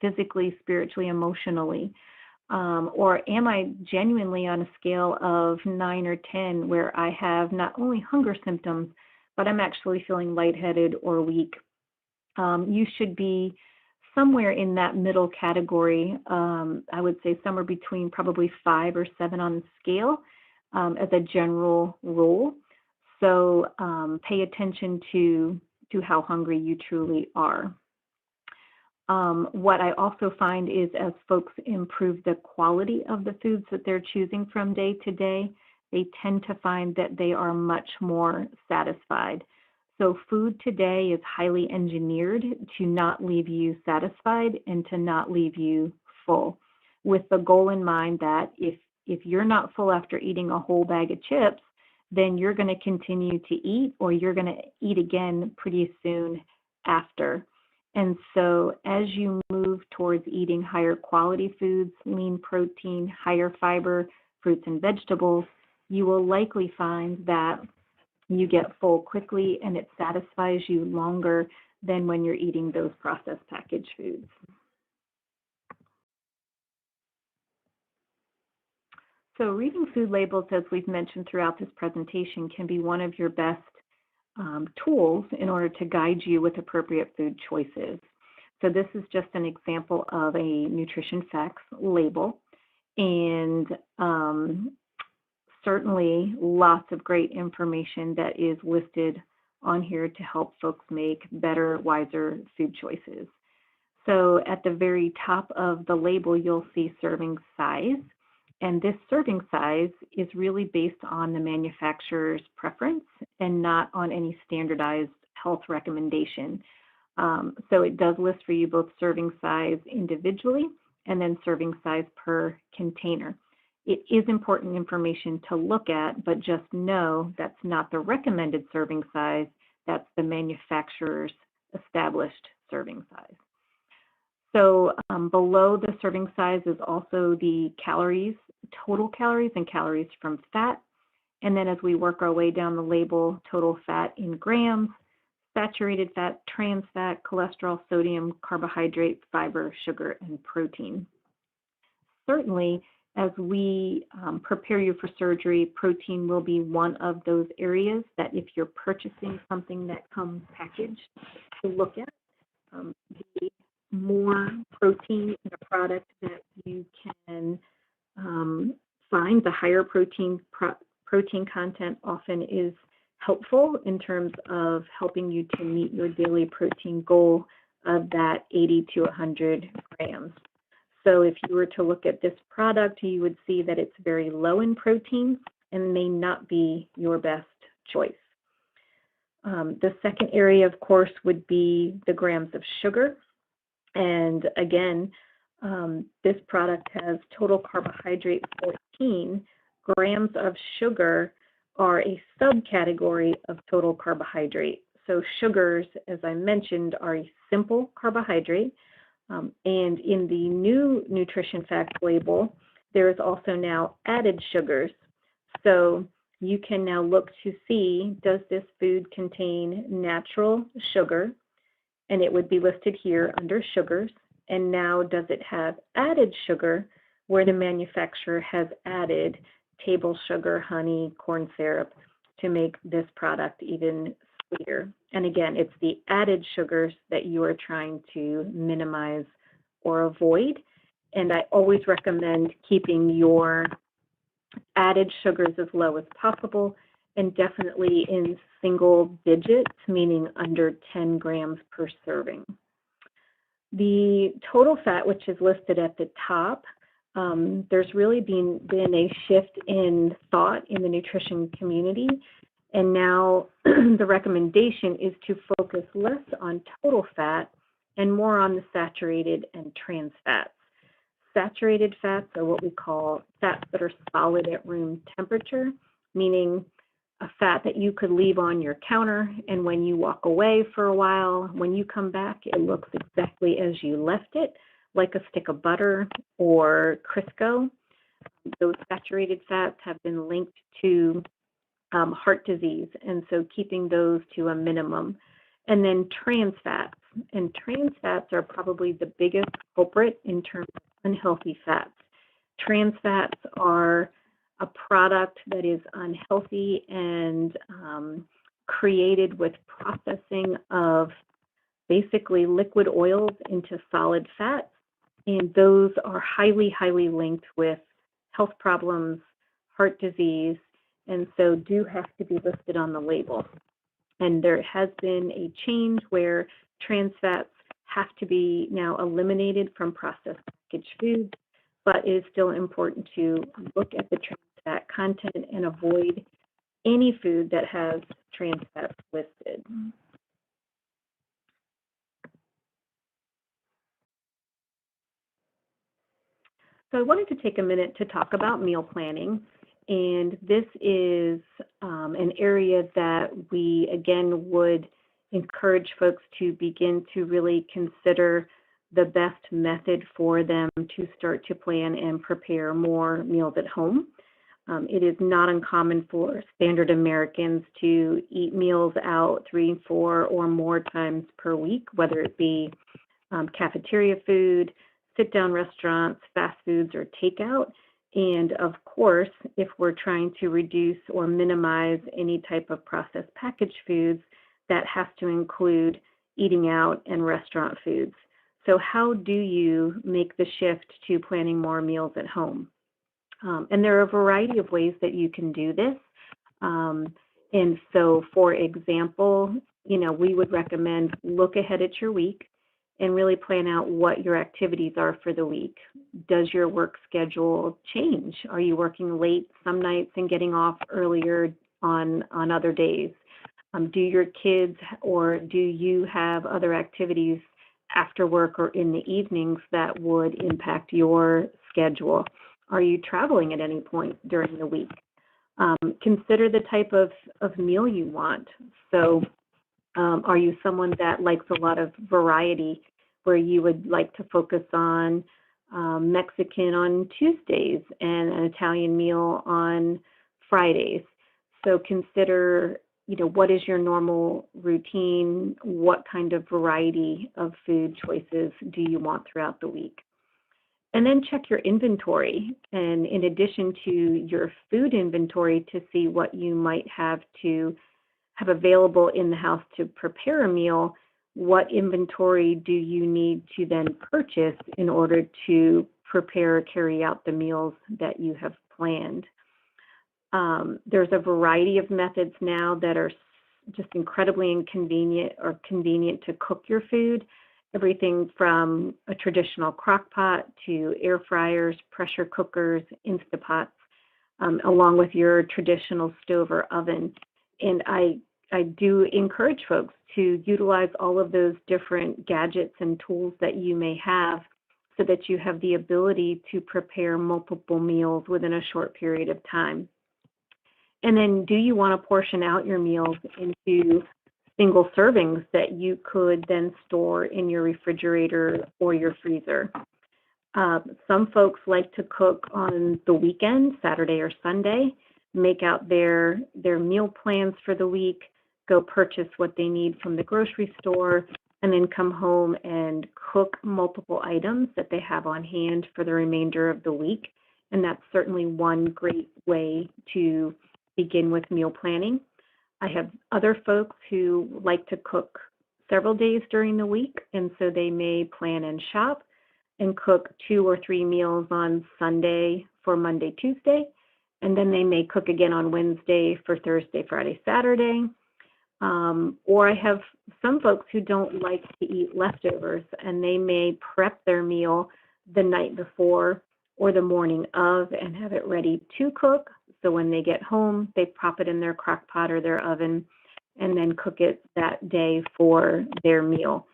physically, spiritually, emotionally? Or am I genuinely on a scale of 9 or 10 where I have not only hunger symptoms, but I'm actually feeling lightheaded or weak? You should be somewhere in that middle category. I would say somewhere between probably 5 or 7 on the scale as a general rule. So pay attention to how hungry you truly are. What I also find is as folks improve the quality of the foods that they're choosing from day to day, they tend to find that they are much more satisfied. So food today is highly engineered to not leave you satisfied and to not leave you full, with the goal in mind that if you're not full after eating a whole bag of chips, then you're going to continue to eat, or you're going to eat again pretty soon after. And so as you move towards eating higher quality foods, lean protein, higher fiber, fruits and vegetables, you will likely find that you get full quickly and it satisfies you longer than when you're eating those processed packaged foods. So reading food labels, as we've mentioned throughout this presentation, can be one of your best tools in order to guide you with appropriate food choices. So this is just an example of a nutrition facts label, and certainly lots of great information that is listed on here to help folks make better, wiser food choices. So at the very top of the label, you'll see serving size. And this serving size is really based on the manufacturer's preference and not on any standardized health recommendation. So it does list for you both serving size individually and then serving size per container. It is important information to look at, but just know that's not the recommended serving size, that's the manufacturer's established serving size. So below the serving size is also the calories, total calories and calories from fat. And then as we work our way down the label, total fat in grams, saturated fat, trans fat, cholesterol, sodium, carbohydrate, fiber, sugar, and protein. Certainly, as we prepare you for surgery, protein will be one of those areas that if you're purchasing something that comes packaged to look at, the more protein in a product that you can find, the higher protein content often is helpful in terms of helping you to meet your daily protein goal of that 80 to 100 grams. So if you were to look at this product, you would see that it's very low in protein and may not be your best choice. The second area, of course, would be the grams of sugar. And again, this product has total carbohydrate 14. Grams of sugar are a subcategory of total carbohydrate. So sugars, as I mentioned, are a simple carbohydrate. And in the new nutrition facts label, there is also now added sugars. So you can now look to see, does this food contain natural sugar? And it would be listed here under sugars. And now, does it have added sugar, where the manufacturer has added table sugar, honey, corn syrup to make this product even sweeter? And again, it's the added sugars that you are trying to minimize or avoid. And I always recommend keeping your added sugars as low as possible, and definitely in single digits, meaning under 10 grams per serving. The total fat, which is listed at the top, there's really been a shift in thought in the nutrition community, and now the recommendation is to focus less on total fat and more on the saturated and trans fats. Saturated fats are what we call fats that are solid at room temperature, meaning a fat that you could leave on your counter, and when you walk away for a while, when you come back, it looks exactly as you left it, like a stick of butter or Crisco. Those saturated fats have been linked to heart disease, and so keeping those to a minimum. And then trans fats, and trans fats are probably the biggest culprit in terms of unhealthy fats. Trans fats are a product that is unhealthy and created with processing of basically liquid oils into solid fats, and those are highly, highly linked with health problems, heart disease, and so do have to be listed on the label. And there has been a change where trans fats have to be now eliminated from processed packaged foods, but it is still important to look at the trans fat content and avoid any food that has trans fats listed. So I wanted to take a minute to talk about meal planning. And this is an area that we, again, would encourage folks to begin to really consider the best method for them to start to plan and prepare more meals at home. It is not uncommon for standard Americans to eat meals out 3, 4, or more times per week, whether it be cafeteria food, sit-down restaurants, fast foods, or takeout. And of course, if we're trying to reduce or minimize any type of processed packaged foods, that has to include eating out and restaurant foods. So how do you make the shift to planning more meals at home? And there are a variety of ways that you can do this. And so, for example, we would recommend look ahead at your week and really plan out what your activities are for the week. Does your work schedule change? Are you working late some nights and getting off earlier on other days? Do your kids or do you have other activities after work or in the evenings that would impact your schedule? Are you traveling at any point during the week? Consider the type of meal you want. So are you someone that likes a lot of variety where you would like to focus on Mexican on Tuesdays and an Italian meal on Fridays? So consider, what is your normal routine? What kind of variety of food choices do you want throughout the week? And then check your inventory. And in addition to your food inventory, to see what you might have to have available in the house to prepare a meal, what inventory do you need to then purchase in order to prepare or carry out the meals that you have planned? There's a variety of methods now that are just incredibly inconvenient or convenient to cook your food. Everything from a traditional crock pot to air fryers, pressure cookers, Instapots, along with your traditional stove or oven. And I do encourage folks to utilize all of those different gadgets and tools that you may have so that you have the ability to prepare multiple meals within a short period of time. And then do you want to portion out your meals into single servings that you could then store in your refrigerator or your freezer? Some folks like to cook on the weekend, Saturday or Sunday, make out their meal plans for the week, go purchase what they need from the grocery store, and then come home and cook multiple items that they have on hand for the remainder of the week. And that's certainly one great way to begin with meal planning. I have other folks who like to cook several days during the week, and so they may plan and shop and cook 2 or 3 meals on Sunday for Monday, Tuesday, and then they may cook again on Wednesday for Thursday, Friday, Saturday. Or I have some folks who don't like to eat leftovers, and they may prep their meal the night before or the morning of and have it ready to cook. So when they get home, they pop it in their crock pot or their oven and then cook it that day for their meal.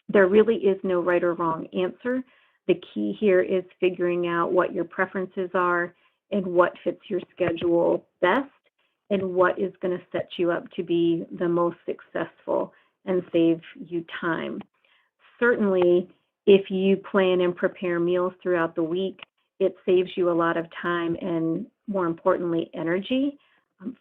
There really is no right or wrong answer. The key here is figuring out what your preferences are and what fits your schedule best and what is going to set you up to be the most successful and save you time. Certainly, if you plan and prepare meals throughout the week, it saves you a lot of time and, more importantly, energy.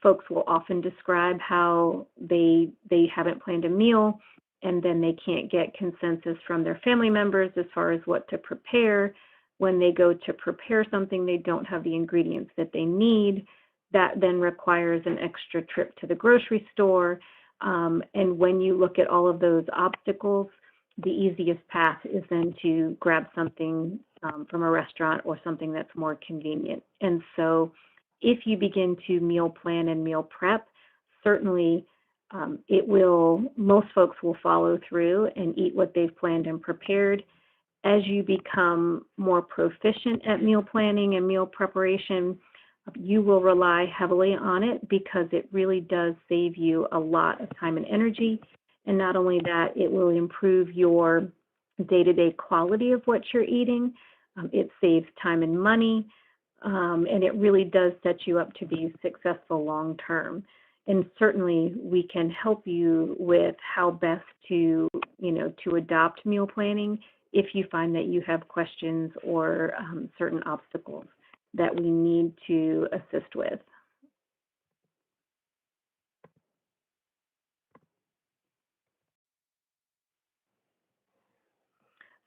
Folks will often describe how they haven't planned a meal and then they can't get consensus from their family members as far as what to prepare. When they go to prepare something, they don't have the ingredients that they need. That then requires an extra trip to the grocery store. And when you look at all of those obstacles, the easiest path is then to grab something from a restaurant or something that's more convenient. And so if you begin to meal plan and meal prep, certainly most folks will follow through and eat what they've planned and prepared. As you become more proficient at meal planning and meal preparation, you will rely heavily on it because it really does save you a lot of time and energy. And not only that, it will improve your day-to-day quality of what you're eating. It saves time and money, and it really does set you up to be successful long-term. And certainly, we can help you with how best to adopt meal planning if you find that you have questions or certain obstacles that we need to assist with.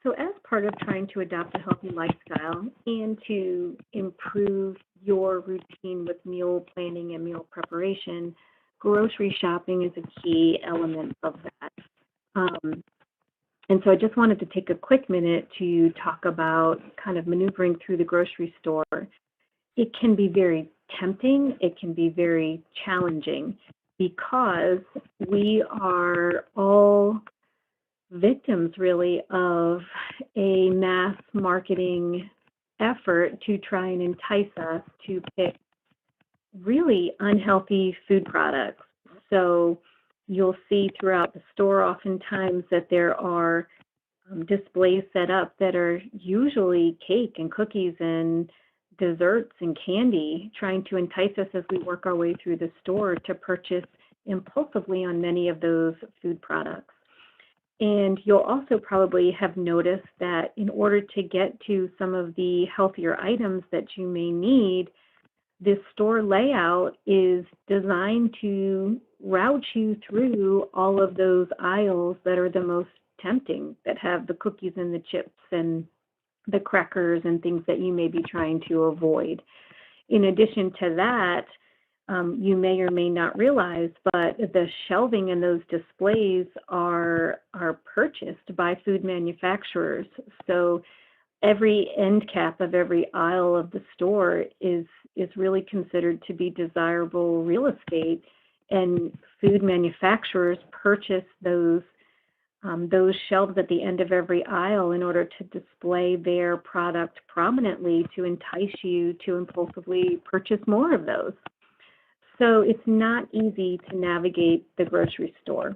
So as part of trying to adopt a healthy lifestyle and to improve your routine with meal planning and meal preparation, grocery shopping is a key element of that. Um, and so I just wanted to take a quick minute to talk about kind of maneuvering through the grocery store. It can be very tempting, it can be very challenging because we are all victims really of a mass marketing effort to try and entice us to pick really unhealthy food products. So you'll see throughout the store oftentimes that there are displays set up that are usually cake and cookies and desserts and candy, trying to entice us as we work our way through the store to purchase impulsively on many of those food products. And you'll also probably have noticed that in order to get to some of the healthier items that you may need, this store layout is designed to route you through all of those aisles that are the most tempting, that have the cookies and the chips and the crackers and things that you may be trying to avoid. In addition to that, you may or may not realize, but the shelving in those displays are purchased by food manufacturers. So every end cap of every aisle of the store is really considered to be desirable real estate, and food manufacturers purchase those shelves at the end of every aisle in order to display their product prominently to entice you to impulsively purchase more of those. So it's not easy to navigate the grocery store.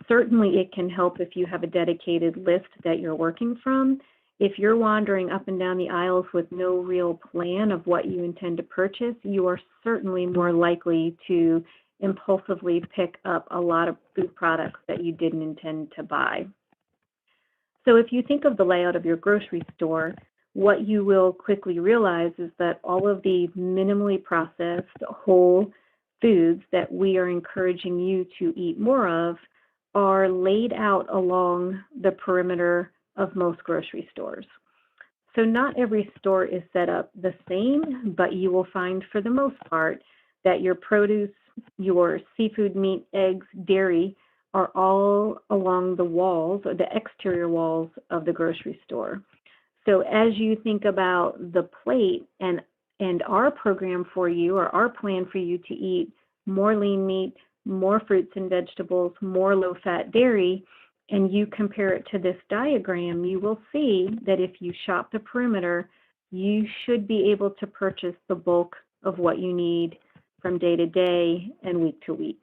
Certainly it can help if you have a dedicated list that you're working from. If you're wandering up and down the aisles with no real plan of what you intend to purchase, you are certainly more likely to impulsively pick up a lot of food products that you didn't intend to buy. So if you think of the layout of your grocery store, what you will quickly realize is that all of the minimally processed whole foods that we are encouraging you to eat more of are laid out along the perimeter of most grocery stores. So not every store is set up the same, but you will find for the most part that your produce, your seafood, meat, eggs, dairy are all along the walls, or the exterior walls of the grocery store. So as you think about the plate and our program for you, or our plan for you to eat more lean meat, more fruits and vegetables, more low-fat dairy, and you compare it to this diagram, you will see that if you shop the perimeter, you should be able to purchase the bulk of what you need from day to day and week to week.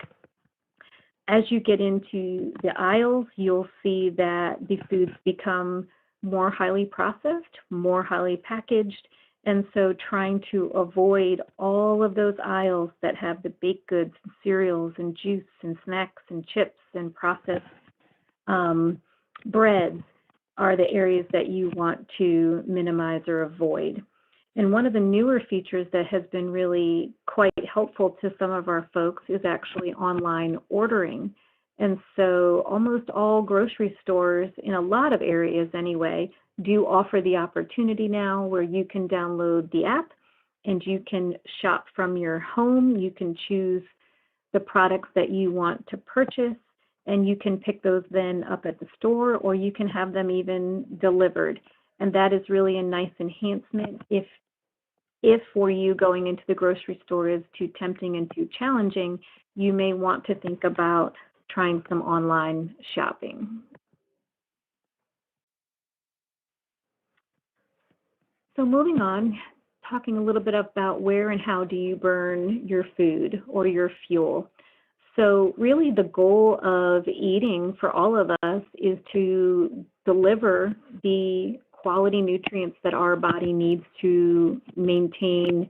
As you get into the aisles, you'll see that the foods become more highly processed, more highly packaged, and so trying to avoid all of those aisles that have the baked goods and cereals and juice and snacks and chips and processed breads are the areas that you want to minimize or avoid. And one of the newer features that has been really quite helpful to some of our folks is actually online ordering. And so almost all grocery stores, in a lot of areas anyway, do offer the opportunity now where you can download the app and you can shop from your home. You can choose the products that you want to purchase, and you can pick those then up at the store, or you can have them even delivered. And that is really a nice enhancement. If for you going into the grocery store is too tempting and too challenging, you may want to think about trying some online shopping. So moving on, talking a little bit about where and how do you burn your food or your fuel. So really the goal of eating for all of us is to deliver the quality nutrients that our body needs to maintain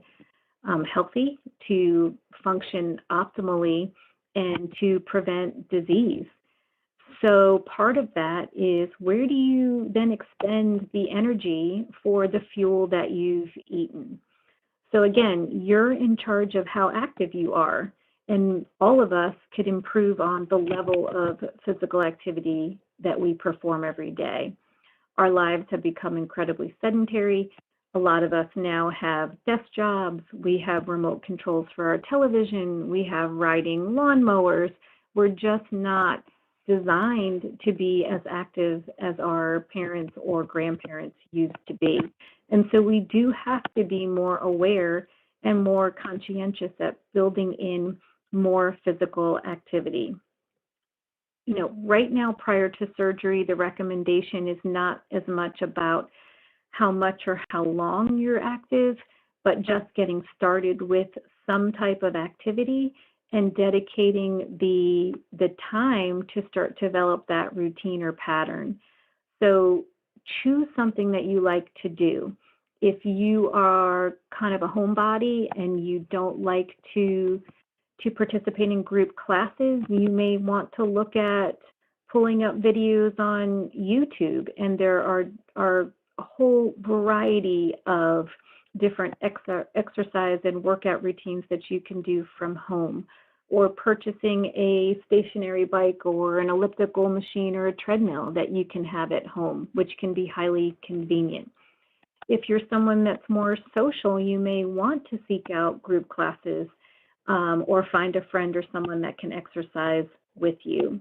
healthy, to function optimally, and to prevent disease. So part of that is, where do you then expend the energy for the fuel that you've eaten? So again, you're in charge of how active you are, and all of us could improve on the level of physical activity that we perform every day. Our lives have become incredibly sedentary. A lot of us now have desk jobs. We have remote controls for our television. We have riding lawnmowers. We're just not designed to be as active as our parents or grandparents used to be. And so we do have to be more aware and more conscientious at building in more physical activity. You know, right now prior to surgery, the recommendation is not as much about how much or how long you're active, but just getting started with some type of activity and dedicating the time to start to develop that routine or pattern. So choose something that you like to do. If you are kind of a homebody and you don't like to participate in group classes, you may want to look at pulling up videos on YouTube, and there are a whole variety of different exercise and workout routines that you can do from home, or purchasing a stationary bike or an elliptical machine or a treadmill that you can have at home, which can be highly convenient. If you're someone that's more social, you may want to seek out group classes or find a friend or someone that can exercise with you.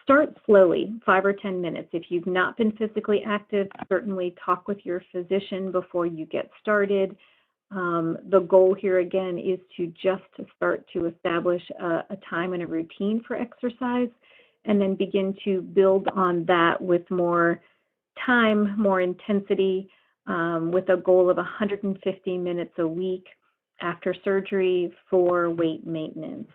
Start slowly, 5 or 10 minutes. If you've not been physically active, certainly talk with your physician before you get started. The goal here again is to start to establish a time and a routine for exercise, and then begin to build on that with more time, more intensity, with a goal of 150 minutes a week after surgery for weight maintenance.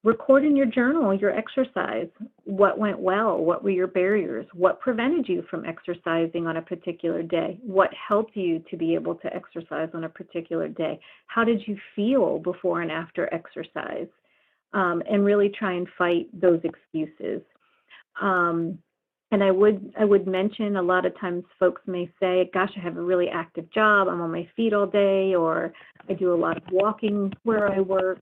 Record in your journal your exercise. What went well? What were your barriers? What prevented you from exercising on a particular day? What helped you to be able to exercise on a particular day? How did you feel before and after exercise? And really try and fight those excuses. And I would mention, a lot of times folks may say, gosh, I have a really active job. I'm on my feet all day, or I do a lot of walking where I work.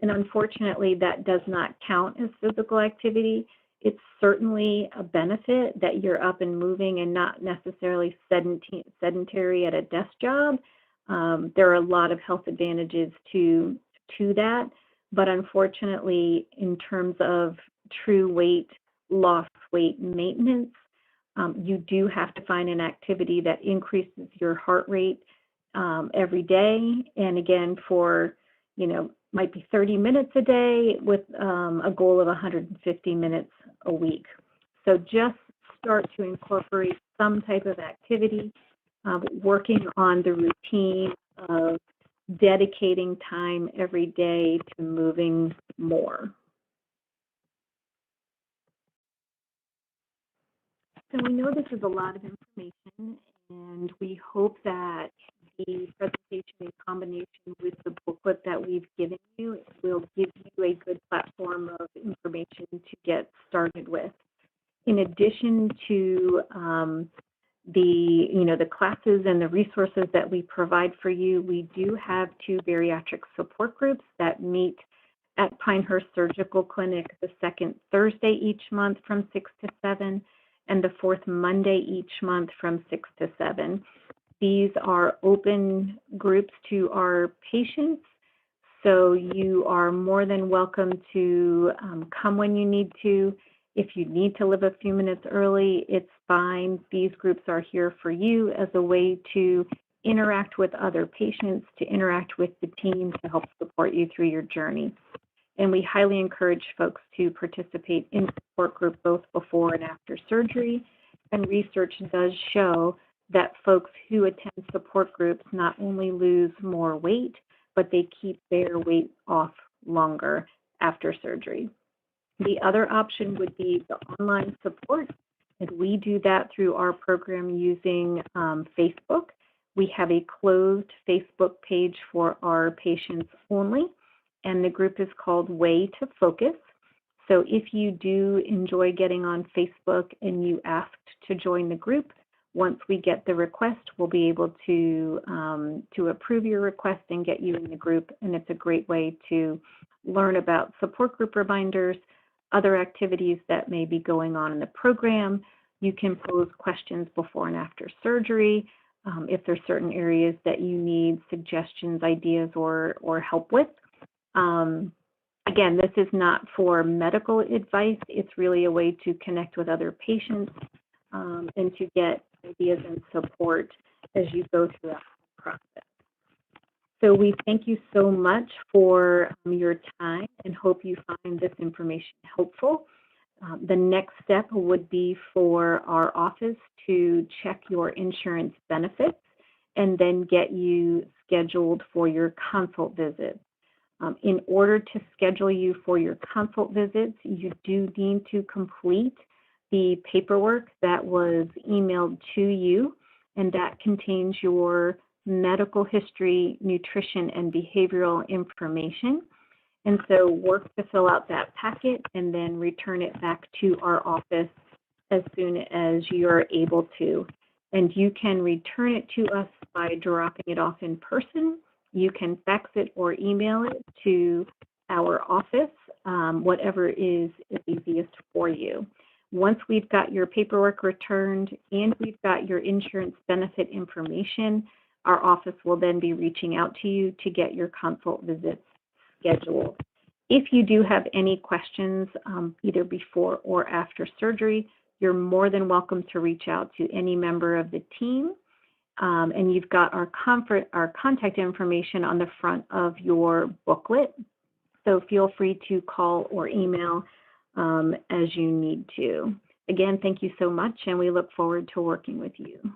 And unfortunately, that does not count as physical activity. It's certainly a benefit that you're up and moving and not necessarily sedentary at a desk job. There are a lot of health advantages to that. But unfortunately, in terms of true weight loss, weight maintenance, you do have to find an activity that increases your heart rate every day. And again, for, might be 30 minutes a day with a goal of 150 minutes a week. So just start to incorporate some type of activity, working on the routine of dedicating time every day to moving more. So we know this is a lot of information, and we hope that the presentation in combination with the booklet that we've given you will give you a good platform of information to get started with. In addition to the classes and the resources that we provide for you, we do have 2 bariatric support groups that meet at Pinehurst Surgical Clinic the 2nd Thursday each month from 6 to 7, and the 4th Monday each month from 6 to 7. These are open groups to our patients, so you are more than welcome to come when you need to. If you need to leave a few minutes early, it's fine. These groups are here for you as a way to interact with other patients, to interact with the team to help support you through your journey. And we highly encourage folks to participate in the support group both before and after surgery. And research does show that folks who attend support groups not only lose more weight, but they keep their weight off longer after surgery. The other option would be the online support, and we do that through our program using Facebook. We have a closed Facebook page for our patients only, and the group is called Way to Focus. So if you do enjoy getting on Facebook and you asked to join the group, once we get the request, we'll be able to approve your request and get you in the group. And it's a great way to learn about support group reminders, other activities that may be going on in the program, You can pose questions before and after surgery if there's certain areas that you need suggestions, ideas, or help with. Again, this is not for medical advice. It's really a way to connect with other patients and to get ideas and support as you go through that process. So we thank you so much for your time and hope you find this information helpful. The next step would be for our office to check your insurance benefits and then get you scheduled for your consult visits. In order to schedule you for your consult visits, you do need to complete the paperwork that was emailed to you, and that contains your medical history, nutrition, and behavioral information. And so work to fill out that packet and then return it back to our office as soon as you're able to. And you can return it to us by dropping it off in person. You can fax it or email it to our office, whatever is easiest for you. Once we've got your paperwork returned and we've got your insurance benefit information, our office will then be reaching out to you to get your consult visits scheduled. If you do have any questions, either before or after surgery, you're more than welcome to reach out to any member of the team. And you've got our contact information on the front of your booklet. So feel free to call or email as you need to. Again, thank you so much, and we look forward to working with you.